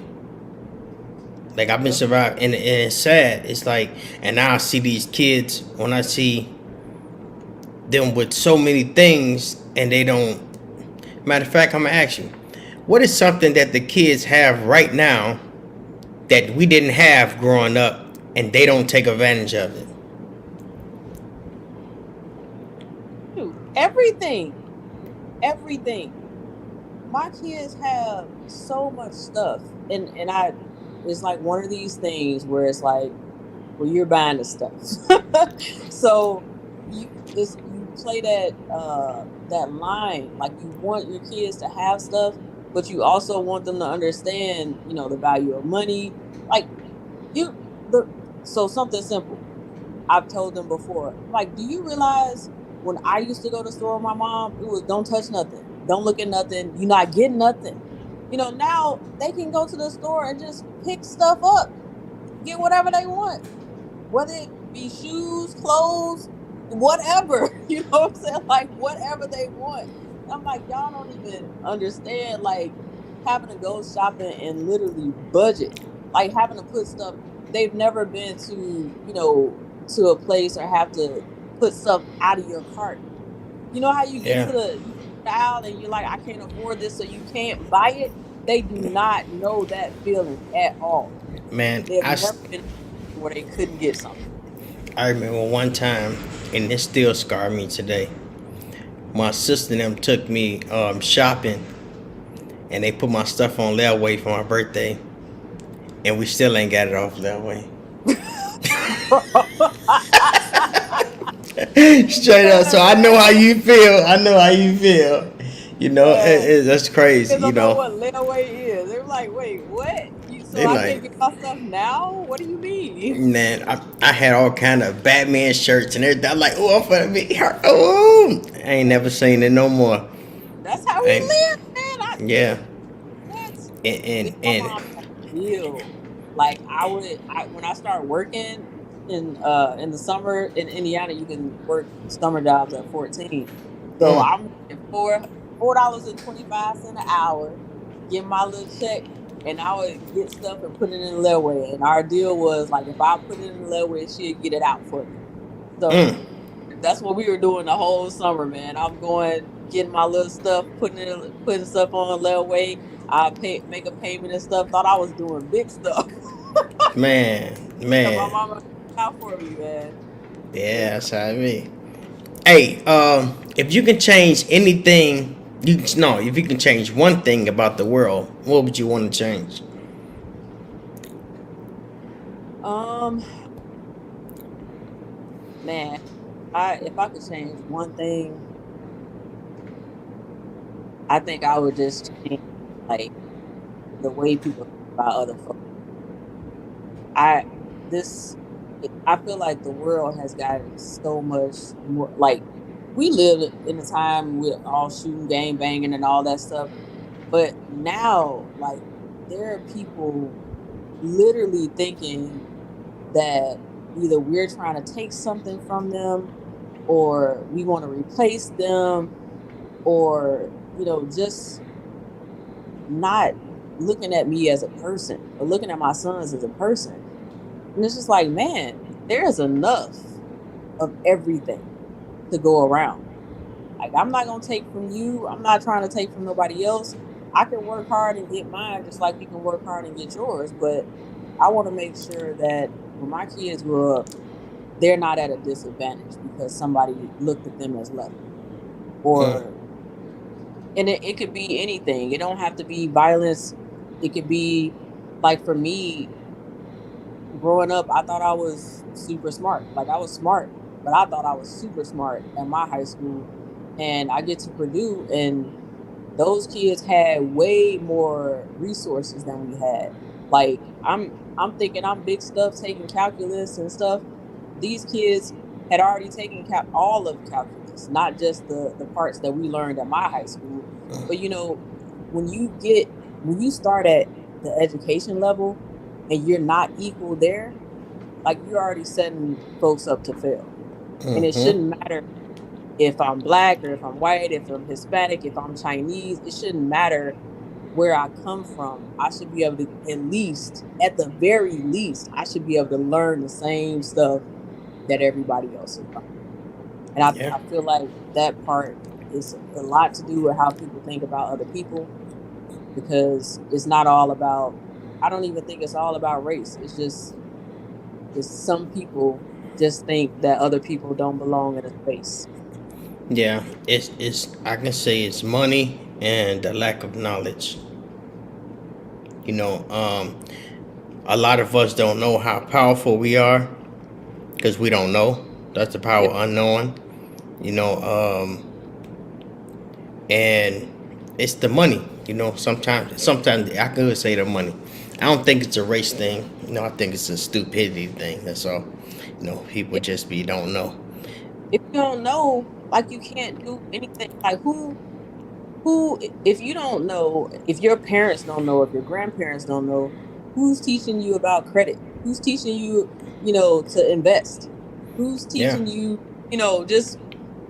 Like I've been surviving, and it's sad. It's like, and now I see these kids, when I see them with so many things, and they don't. Matter of fact, I'm gonna ask you, what is something that the kids have right now that we didn't have growing up, and they don't take advantage of it? Everything. My kids have so much stuff, and it's like one of these things where it's like, well, you're buying the stuff. So you play that line, like you want your kids to have stuff, but you also want them to understand, the value of money. Like so something simple. I've told them before, like, do you realize when I used to go to the store with my mom, it was don't touch nothing, don't look at nothing, you're not getting nothing. Now they can go to the store and just pick stuff up, get whatever they want, whether it be shoes, clothes, whatever. You know what I'm saying? Like, whatever they want. I'm like, y'all don't even understand, like, having to go shopping and literally budget, like having to put stuff. They've never been to, to a place or have to put stuff out of your cart. You know how you get to the aisle and you're like, I can't afford this, so you can't buy it? They do not know that feeling at all. Man, They've never been where they couldn't get something. I remember one time, and it still scarred me today. My sister and them took me shopping, and they put my stuff on layaway for my birthday, and we still ain't got it off layaway. Straight up. So I know how you feel. That's crazy. They don't know what layaway is. They're like, wait, what? So I can't get my stuff now? What do you mean? Man, I had all kind of Batman shirts and everything. I'm like, oh, I'm finna be hurt. Oh, I ain't never seen it no more. That's how we live, man. Yeah. What? And deal. Like when I start working in the summer in Indiana, you can work summer jobs at 14. So I'm working $4.25 an hour, get my little check, and I would get stuff and put it in the layaway. And our deal was, like, if I put it in the layaway, she'd get it out for me. So that's what we were doing the whole summer, man. I'm going, getting my little stuff, putting stuff on layaway. I make a payment and stuff. Thought I was doing big stuff. man. My mama out for me, man. Yeah, that's how I mean. Hey, if you can change anything, if you can change one thing about the world, what would you want to change? Man, if I could change one thing, I think I would just change, like, the way people think about other folks. I feel like the world has gotten so much more, like, we live in a time with all shooting, gang banging, and all that stuff. But now, like, there are people literally thinking that either we're trying to take something from them, or we want to replace them, or, just not looking at me as a person, or looking at my sons as a person. And it's just like, man, there's enough of everything to go around. Like, I'm not going to take from you. I'm not trying to take from nobody else. I can work hard and get mine just like you can work hard and get yours. But I want to make sure that when my kids grow up, they're not at a disadvantage because somebody looked at them as less. Mm. Or, and it could be anything. It don't have to be violence. It could be, like for me, growing up, I thought I was super smart. Like I was smart, but I thought I was super smart at my high school. And I get to Purdue, and those kids had way more resources than we had. Like I'm thinking I'm big stuff taking calculus and stuff. These kids had already taken all of calculus, not just the parts that we learned at my high school. But when you start at the education level and you're not equal there, like you're already setting folks up to fail. And it shouldn't matter if I'm black or if I'm white, if I'm Hispanic, if I'm Chinese. It shouldn't matter where I come from. I should be able to, at the very least, I should be able to learn the same stuff that everybody else is learning. And I feel like that part is a lot to do with how people think about other people, because it's not all about, I don't even think it's all about race. It's some people just think that other people don't belong in a space. Yeah, it's I can say it's money and the lack of knowledge. A lot of us don't know how powerful we are because we don't know. That's the power unknown. And it's the money. Sometimes I could say the money. I don't think it's a race thing. I think it's a stupidity thing. That's all. People just don't know. If you don't know, like you can't do anything. Like who, if you don't know, if your parents don't know, if your grandparents don't know, who's teaching you about credit? Who's teaching you, to invest? Who's teaching you, just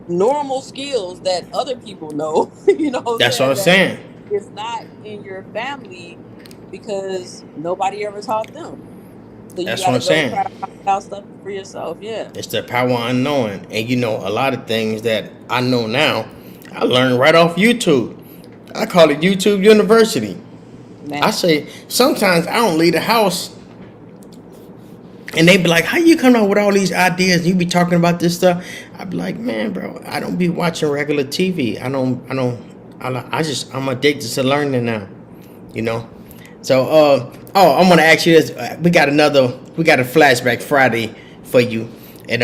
normal skills that other people know? That's what I'm saying. It's not in your family because nobody ever taught them. So you That's what I'm saying. Try to find out stuff for yourself. Yeah. It's the power unknown. And a lot of things that I know now, I learned right off YouTube. I call it YouTube University. Man. I say sometimes I don't leave the house and they be like, how you come up with all these ideas? You be talking about this stuff. I be like, man, bro, I don't be watching regular TV. I'm addicted to learning now, So, I'm gonna ask you this. We got a flashback Friday for you, and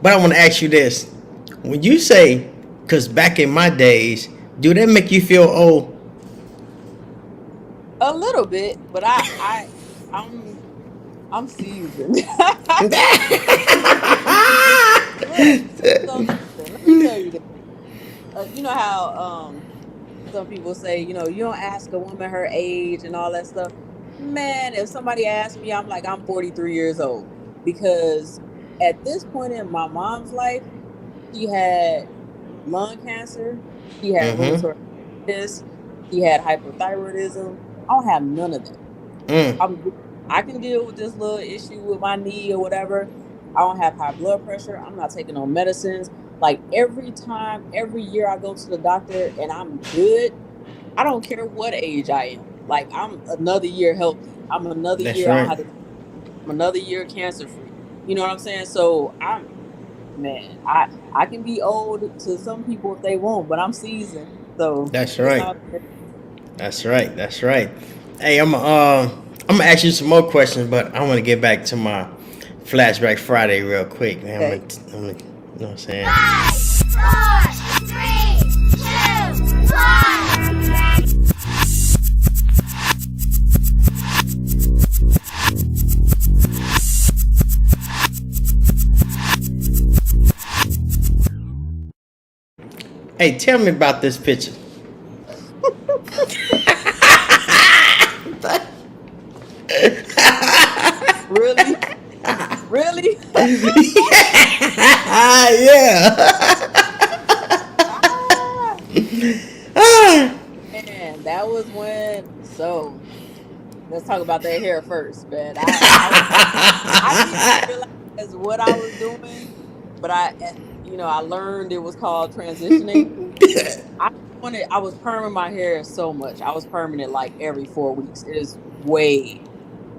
but I want to ask you this: when you say, "Cause back in my days," do that make you feel old? A little bit, but I'm seasoned. So, let me tell you this. You know how some people say, you don't ask a woman her age and all that stuff. Man, if somebody asks me, I'm like, I'm 43 years old. Because at this point in my mom's life, she had lung cancer, she had rheumatoid arthritis, she had hypothyroidism. I don't have none of that. I can deal with this little issue with my knee or whatever. I don't have high blood pressure. I'm not taking no medicines. Like every year I go to the doctor and I'm good, I don't care what age I am. Like I'm another year healthy. I'm another That's year. Right. I'm another year cancer free. You know what I'm saying? So I can be old to some people if they want, but I'm seasoned. So that's right. That's right. Hey, I'm gonna ask you some more questions, but I want to get back to my flashback Friday real quick, man. Okay. I'm gonna, you know what I'm saying? 5, 4, 3, 2, 1. Hey, tell me about this picture. Really? Really? Yeah. Man, that was when. So let's talk about that hair first, man. I didn't realize what I was doing, but I learned it was called transitioning. I was perming my hair so much. I was perming it like every 4 weeks. It is way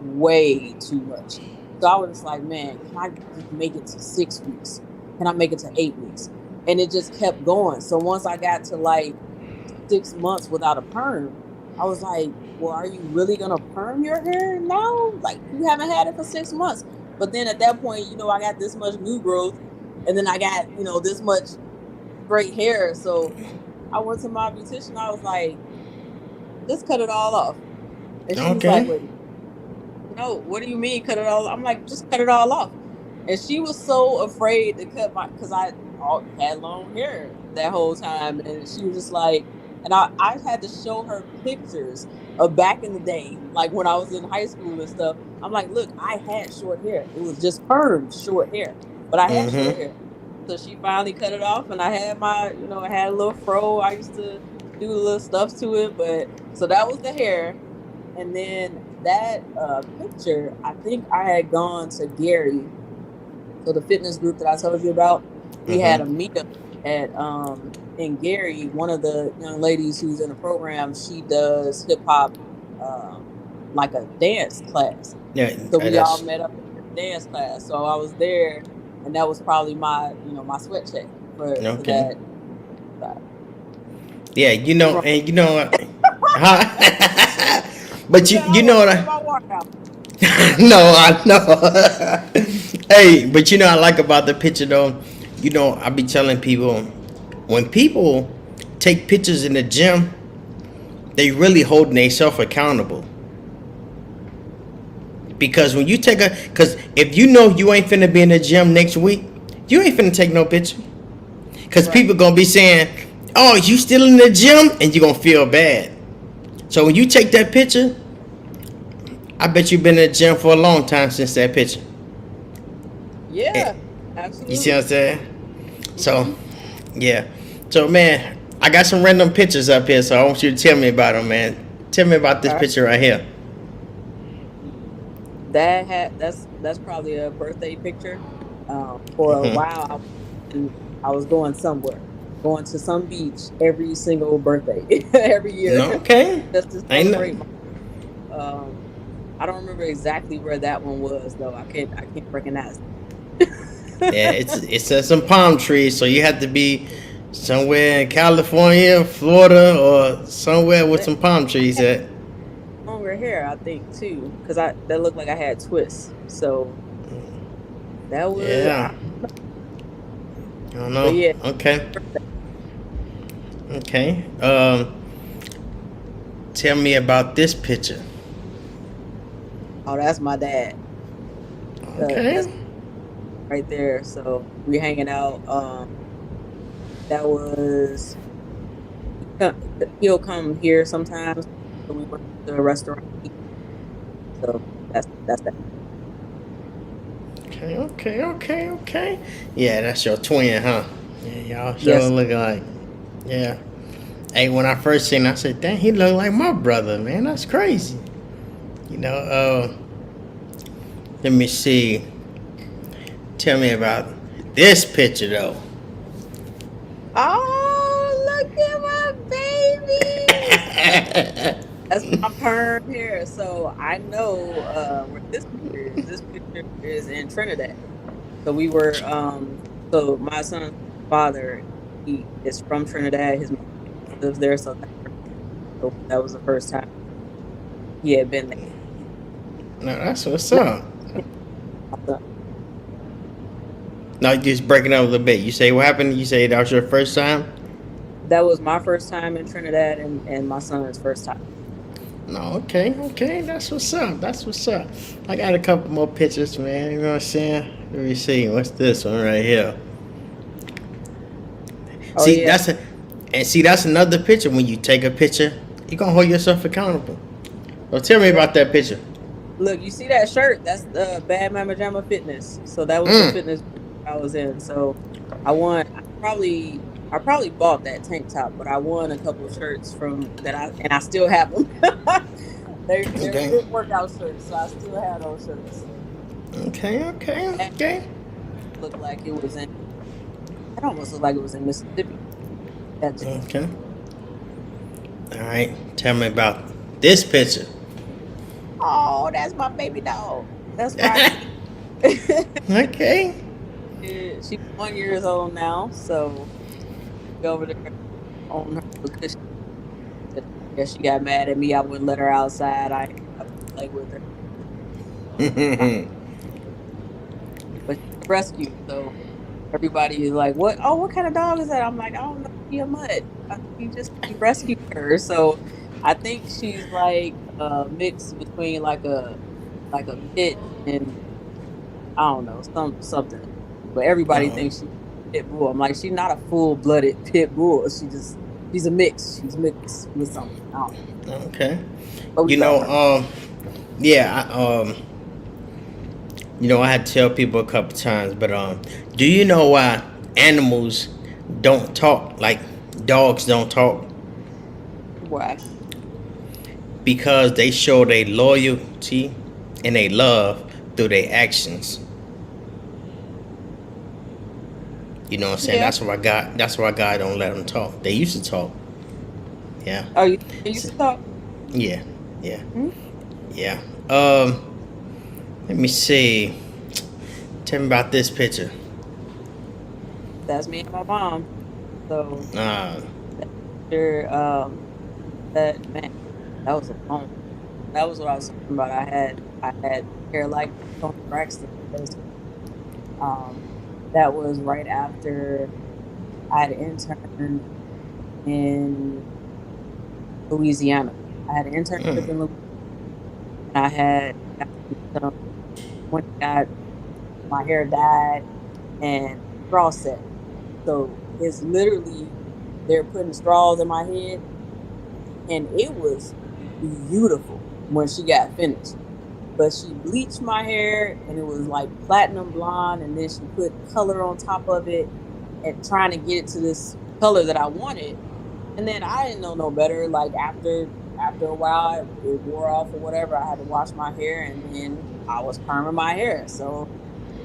way too much. So I was just like, man, can I just make it to 6 weeks? Can I make it to 8 weeks? And it just kept going. So once I got to like 6 months without a perm, I was like, well, are you really gonna perm your hair now? Like, you haven't had it for 6 months. But then at that point, I got this much new growth, and then I got, this much great hair. So I went to my beautician. I was like, just cut it all off. And she was like, wait, no, what do you mean cut it all off? I'm like, just cut it all off. And she was so afraid to cut because I had long hair that whole time. And she was just like, and I had to show her pictures of back in the day, like when I was in high school and stuff. I'm like, look, I had short hair. It was just permed short hair, but I had short hair. So she finally cut it off, and I had my, I had a little fro. I used to do little stuff to it, but so that was the hair. And then that picture, I think I had gone to Gary. So the fitness group that I told you about, we had a meetup at in Gary. One of the young ladies who's in the program, she does hip hop, like a dance class. Yeah. So we all met up in the dance class. So I was there, and that was probably my, my sweat check for that. Yeah, and but you know what no, I know. Hey, but I like about the picture though, I be telling people, when people take pictures in the gym, they really holding themselves accountable. Because when you because if you ain't finna be in the gym next week, you ain't finna take no picture. Because people gonna be saying, oh, you still in the gym? And you're gonna feel bad. So when you take that picture, I bet you've been in the gym for a long time since that picture. Yeah, absolutely. You see what I'm saying? So, yeah. So, man, I got some random pictures up here, so I want you to tell me about them, man. Tell me about this picture right here. That's probably a birthday picture. For a while, I was going somewhere, going to some beach every single birthday, every year. Okay. Just to celebrate. I don't remember exactly where that one was though. I can't recognize it. Yeah, it's some palm trees, so you have to be somewhere in California, Florida, or somewhere with some palm trees at. Longer hair, I think too, because that looked like I had twists. So that was. Yeah. I don't know. Yeah. Okay. Tell me about this picture. Oh, that's my dad. Okay. That's right there. So we hanging out. That was. He'll come here sometimes. So we went to a restaurant. So that's that. Okay. Yeah, that's your twin, huh? Yeah, y'all sure look like. Yeah. Hey, when I first seen him, I said, dang, he look like my brother, man. That's crazy. Let me see. Tell me about this picture, though. Oh, look at my baby. That's my perm hair. So I know where this picture is. This picture is in Trinidad. So we were, so my son's father, he is from Trinidad. His mom lives there. So that was the first time he had been there. No, that's what's up. Now you're just breaking up a little bit. You say what happened? You say that was your first time? That was my first time in Trinidad and my son's first time. No, okay. That's what's up. I got a couple more pictures, man. You know what I'm saying? Let me see. What's this one right here? Oh, see, yeah. That's another picture. When you take a picture, you're gonna hold yourself accountable. So tell me about that picture. Look, you see that shirt? That's the Bad Mama Jamma Fitness. So that was the fitness I was in. So I probably bought that tank top, but I won a couple of shirts from that and I still have them. They're good workout shirts, so I still have those shirts. Okay. Looked like it was in. It almost looked like it was in Mississippi. Okay. All right. Tell me about this picture. Oh, that's my baby dog. That's Roxy. Okay. She's 1 year old now, so we over there on her because she got mad at me. I wouldn't let her outside. I play with her. But she's a rescue, so everybody is like, "What? Oh, what kind of dog is that?" I'm like, "I don't know. She a mutt. We rescued her." So I think she's like a mix between like a pit and I don't know something. But everybody Oh, thinks she's a pit bull. I'm like, she's not a full blooded pit bull. She's a mix. She's mixed with something. I don't know. okay. But we You love know, her. yeah, I had to tell people a couple times, but do you know why animals don't talk like dogs don't talk? Why? Because they show their loyalty and they love through their actions. You know what I'm saying? Yeah. That's why God don't let them talk. They used to talk. Yeah. Oh, you used to talk? Yeah. Yeah. Hmm? Yeah. Let me see. Tell me about this picture. That's me and my mom. So Uh, sure, that man, that was a long. That was what I was talking about. I had hair like Tony Braxton. Um, that was right after I had interned in Louisiana. I had an internship in mm, Louisiana. And I had some when I got my hair dyed and straw set. So it's literally they're putting straws in my head, and it was beautiful when she got finished. But she bleached my hair, and it was like platinum blonde, and then she put color on top of it, and trying to get it to this color that I wanted. And then I didn't know no better. Like after a while, it wore off or whatever. I had to wash my hair, and then I was perming my hair. So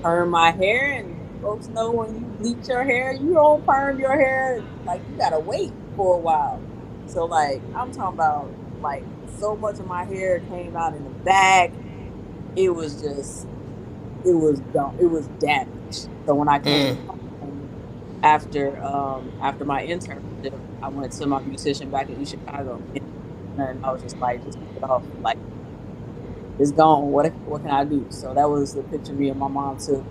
perm my hair, and folks know when you bleach your hair, you don't perm your hair. Like you gotta wait for a while. So like I'm talking about like so much of my hair came out in the back. It was just it was dumb. It was damaged. So when I came mm. home after my internship, I went to my musician back in Chicago, and I was just like, just take it off, like it's gone. What can I do? So that was the picture me and my mom took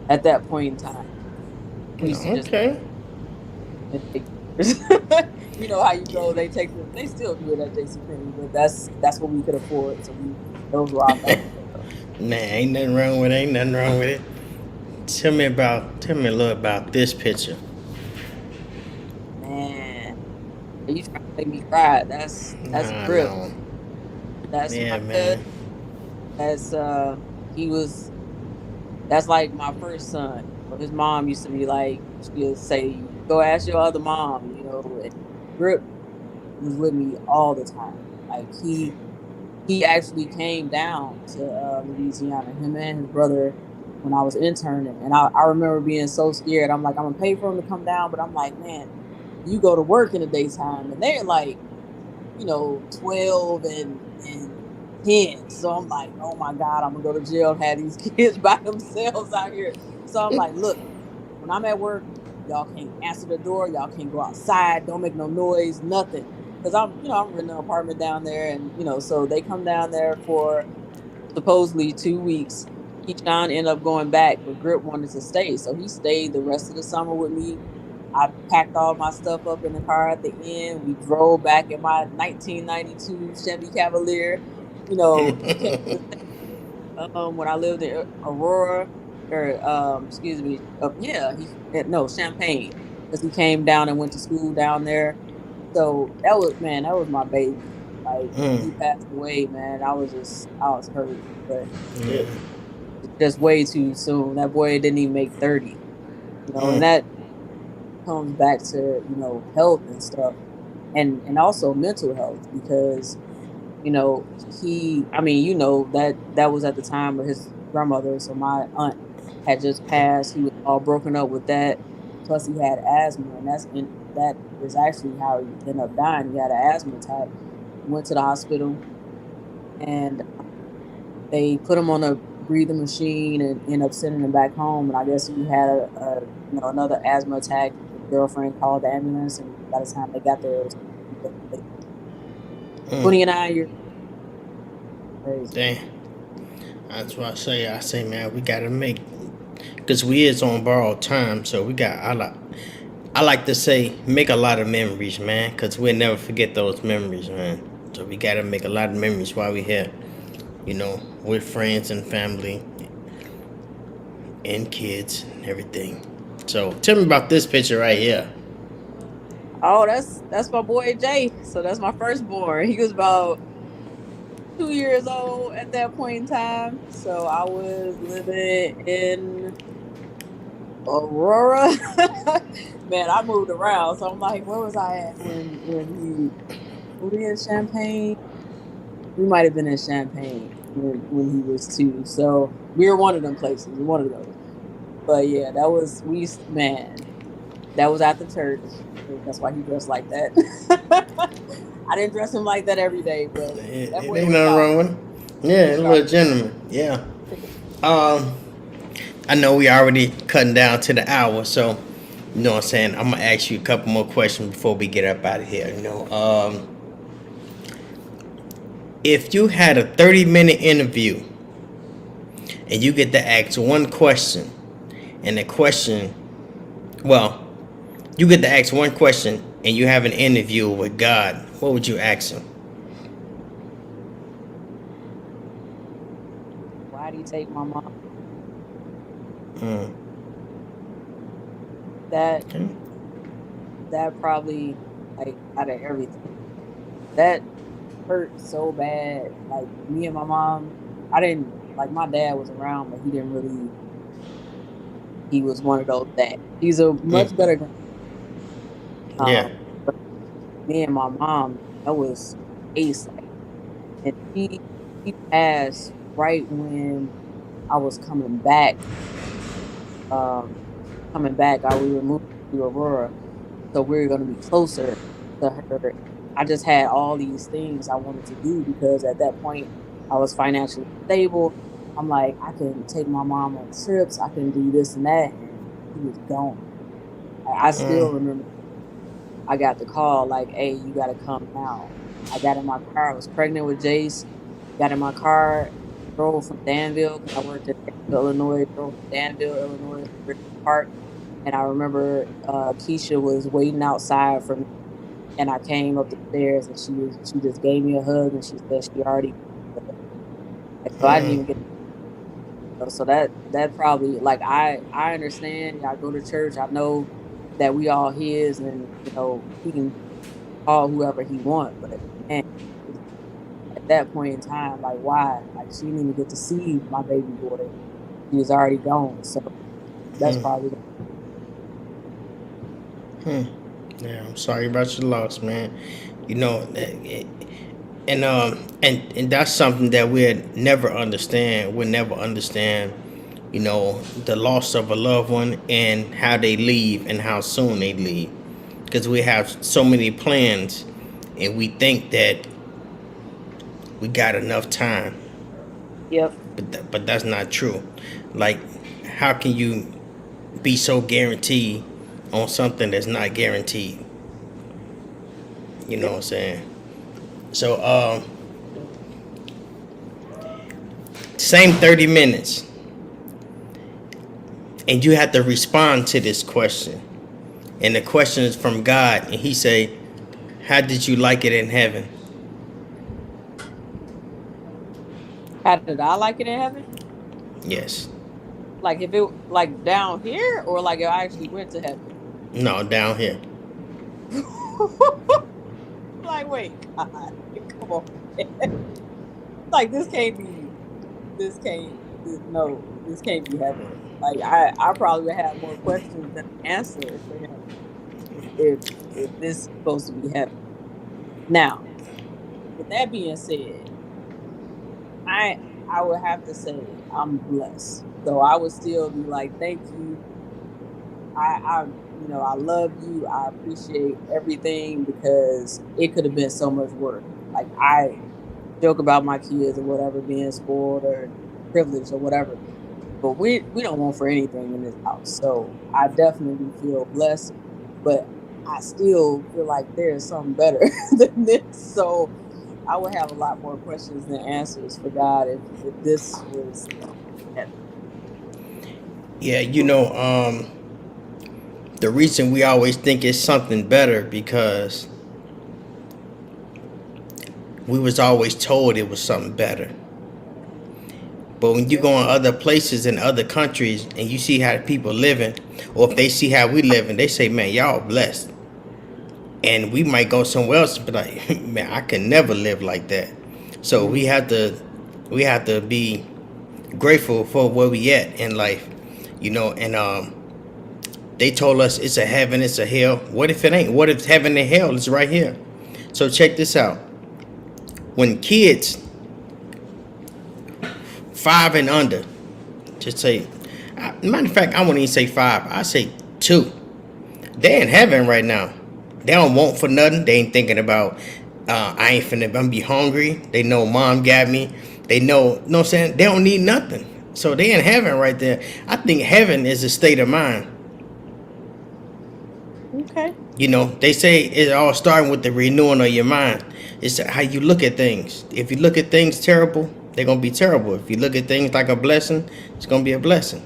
at that point in time. We used to just Okay. take pictures. You know how you go? They take them. They still do it at JCPenney, but that's what we could afford. So those were our best. Nah, ain't nothing wrong with it. Ain't nothing wrong with it. Tell me a little about this picture. Man, you trying to make me cry? That's Nah, Grip. no. That's my Yeah, cousin. man. That's he was. That's like my first son. So his mom used to be like, she would say, "Go ask your other mom." You know, and Grip was with me all the time. Like he actually came down to Louisiana, him and his brother, when I was interning. And I remember being so scared. I'm like, I'm gonna pay for him to come down, but I'm like, man, you go to work in the daytime, and they're like, 12 and 10. So I'm like, oh my God, I'm gonna go to jail and have these kids by themselves out here. So I'm like, look, when I'm at work, y'all can't answer the door, y'all can't go outside, don't make no noise, nothing. Because I'm renting an apartment down there, and so they come down there for supposedly 2 weeks. Keyshawn ended up going back, but Grip wanted to stay, so he stayed the rest of the summer with me. I packed all my stuff up in the car at the end. We drove back in my 1992 Chevy Cavalier. He came to the when I lived in Aurora, or excuse me, Champaign, because he came down and went to school down there. So that was my baby. Like when he Mm. passed away, man, I was hurt, but Yeah. just way too soon. That boy didn't even make 30, and Mm. that comes back to health and stuff, and also mental health, because that was at the time of his grandmother. So my aunt had just passed. He was all broken up with that. Plus he had asthma, and that is actually how he ended up dying. He had an asthma attack. Went to the hospital, and they put him on a breathing machine and end up sending him back home. And I guess he had another asthma attack. His girlfriend called the ambulance, and by the time they got there, it was 29 years. Crazy. Damn. That's what I say, man, we gotta make, because we is on borrowed time, so I like to say, make a lot of memories, man, because we'll never forget those memories, man. So we gotta make a lot of memories while we're here, with friends and family and kids and everything. So tell me about this picture right here. Oh, that's my boy Jay. So that's my firstborn. He was about 2 years old at that point in time. So I was living in Aurora. Man, I moved around. So I'm like, where was I at when we in Champaign? We might have been in Champaign when he was 2. So we were one of them places, one of those. But yeah, that was at the church. That's why he dressed like that. I didn't dress him like that every day, but Ain't nothing wrong with him. Yeah, a little gentleman. Yeah. I know we already cutting down to the hour, so you know what I'm saying. I'm gonna ask you a couple more questions before we get up out of here. If you had a 30-minute interview and you get to ask one question, and the question, you get to ask one question and you have an interview with God, what would you ask him? Why do you take my mom? That probably, like, out of everything, that hurt so bad. Like, me and my mom, my dad was around, but he was one of those dads. He's a much better grandpa. But me and my mom, that was ace. And he passed right when I was coming back. We were moving to Aurora, so we were going to be closer to her. I just had all these things I wanted to do because at that point I was financially stable. I'm like, I can take my mom on trips, I can do this and that, and he was gone. I still remember I got the call like, hey, you got to come now. I got in my car. I was pregnant with Jace. Got in my car, drove from Danville, because I worked in Illinois, drove from Danville, Illinois, to Richmond Park. And I remember Keisha was waiting outside for me. And I came up the stairs, and she just gave me a hug, and she said she already. So I didn't even get. So that probably, like, I understand. I go to church. I know that we all his, and he can call whoever he wants. But man, at that point in time, like, why? Like, she didn't even get to see my baby boy. He was already gone. So that's probably. Yeah, I'm sorry about your loss, man. And that's something that we'll never understand. We'll never understand, the loss of a loved one and how they leave and how soon they leave. Because we have so many plans and we think that we got enough time. Yep. But that's not true. Like, how can you be so guaranteed on something that's not guaranteed? You know what I'm saying? So, same 30 minutes. And you have to respond to this question. And the question is from God. And he say, how did you like it in heaven? How did I like it in heaven? Yes. Like, if it, like, down here, or like if I actually went to heaven? No, down here. Like, wait, God, come on. Like, this can't be heaven. Like, I probably would have more questions than answers for him if this is supposed to be heaven. Now, with that being said, I would have to say I'm blessed. So I would still be like, thank you. I love you. I appreciate everything, because it could have been so much worse. Like, joke about my kids or whatever being spoiled or privileged or whatever. But we don't want for anything in this house. So I definitely feel blessed, but I still feel like there is something better than this. So I would have a lot more questions than answers for God if this was heaven. Yeah, the reason we always think it's something better because we was always told it was something better. But when you go in other places in other countries and you see how people living, or if they see how we living, they say, man, y'all blessed. And we might go somewhere else and be like, man, I can never live like that. So we have to be grateful for where we at in life, and they told us it's a heaven, it's a hell. What if it ain't? What if heaven and hell is right here? So check this out. When kids 5 and under, just say, matter of fact, I won't even say 5, I say 2. They're in heaven right now. They don't want for nothing. They ain't thinking about, I'm gonna be hungry. They know mom got me. They know what I'm saying? They don't need nothing. So they in heaven right there. I think heaven is a state of mind. Okay. They say it all starting with the renewing of your mind. It's how you look at things. If you look at things terrible, they're going to be terrible. If you look at things like a blessing, it's going to be a blessing.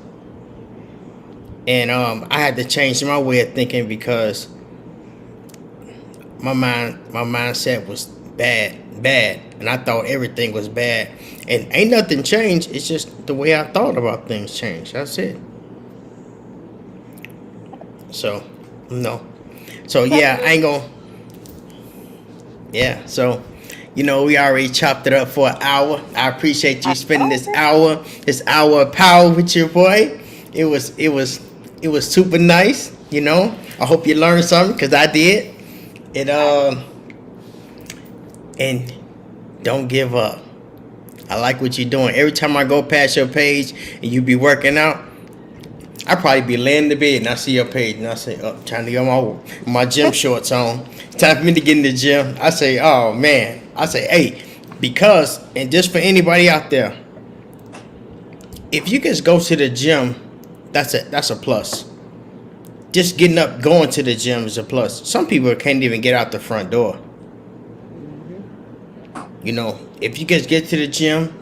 And I had to change my way of thinking because my mindset was bad. And I thought everything was bad. And ain't nothing changed. It's just the way I thought about things changed. That's it. So, no. So, yeah, I ain't going to. Yeah, so, we already chopped it up for an hour. I appreciate you spending this hour of power with your boy. It was super nice, I hope you learned something, because I did. And don't give up. I like what you're doing. Every time I go past your page and you be working out, I probably be laying in the bed and I see your page and I say, oh, time to get my gym shorts on. Time for me to get in the gym. I say, oh man. I say, hey, because, and just for anybody out there, if you just go to the gym, that's a plus. Just getting up, going to the gym is a plus. Some people can't even get out the front door. If you just get to the gym,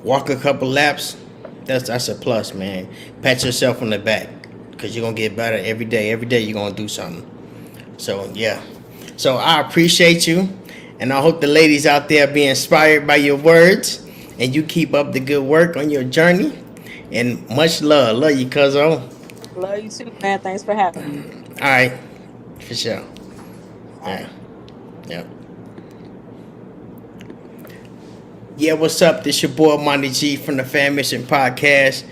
walk a couple laps, that's a plus, man. Pat yourself on the back because you're going to get better every day. Every day you're going to do something. So, yeah. So, I appreciate you. And I hope the ladies out there be inspired by your words. And you keep up the good work on your journey. And much love. Love you, cuzzo. Love you too, man. Thanks for having me. All right. For sure. Yeah. Yep. Yeah, what's up? This your boy Monty G from the Fammission Podcast,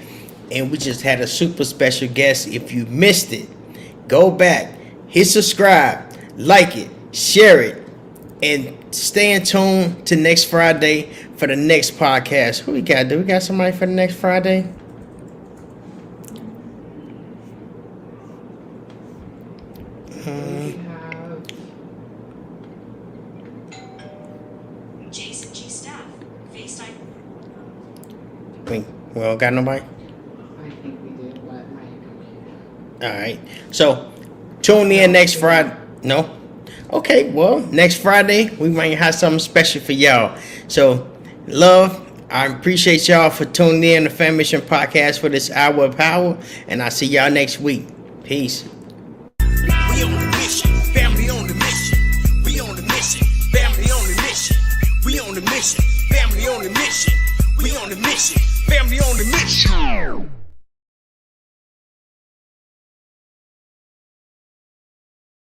and we just had a super special guest. If you missed it, go back, hit subscribe, like it, share it, and stay in tune to next Friday for the next podcast. Who we got? Do we got somebody for the next Friday? We don't got nobody? I think we did, but my All right. So, tune in next Friday. No? Okay, well, next Friday, we might have something special for y'all. So, love, I appreciate y'all for tuning in to Fammission Podcast for this hour of power. And I'll see y'all next week. Peace. We on the mission, family on the mission. We on the mission, family on the mission. We on the mission, family on the mission. We on the mission, family on the mission.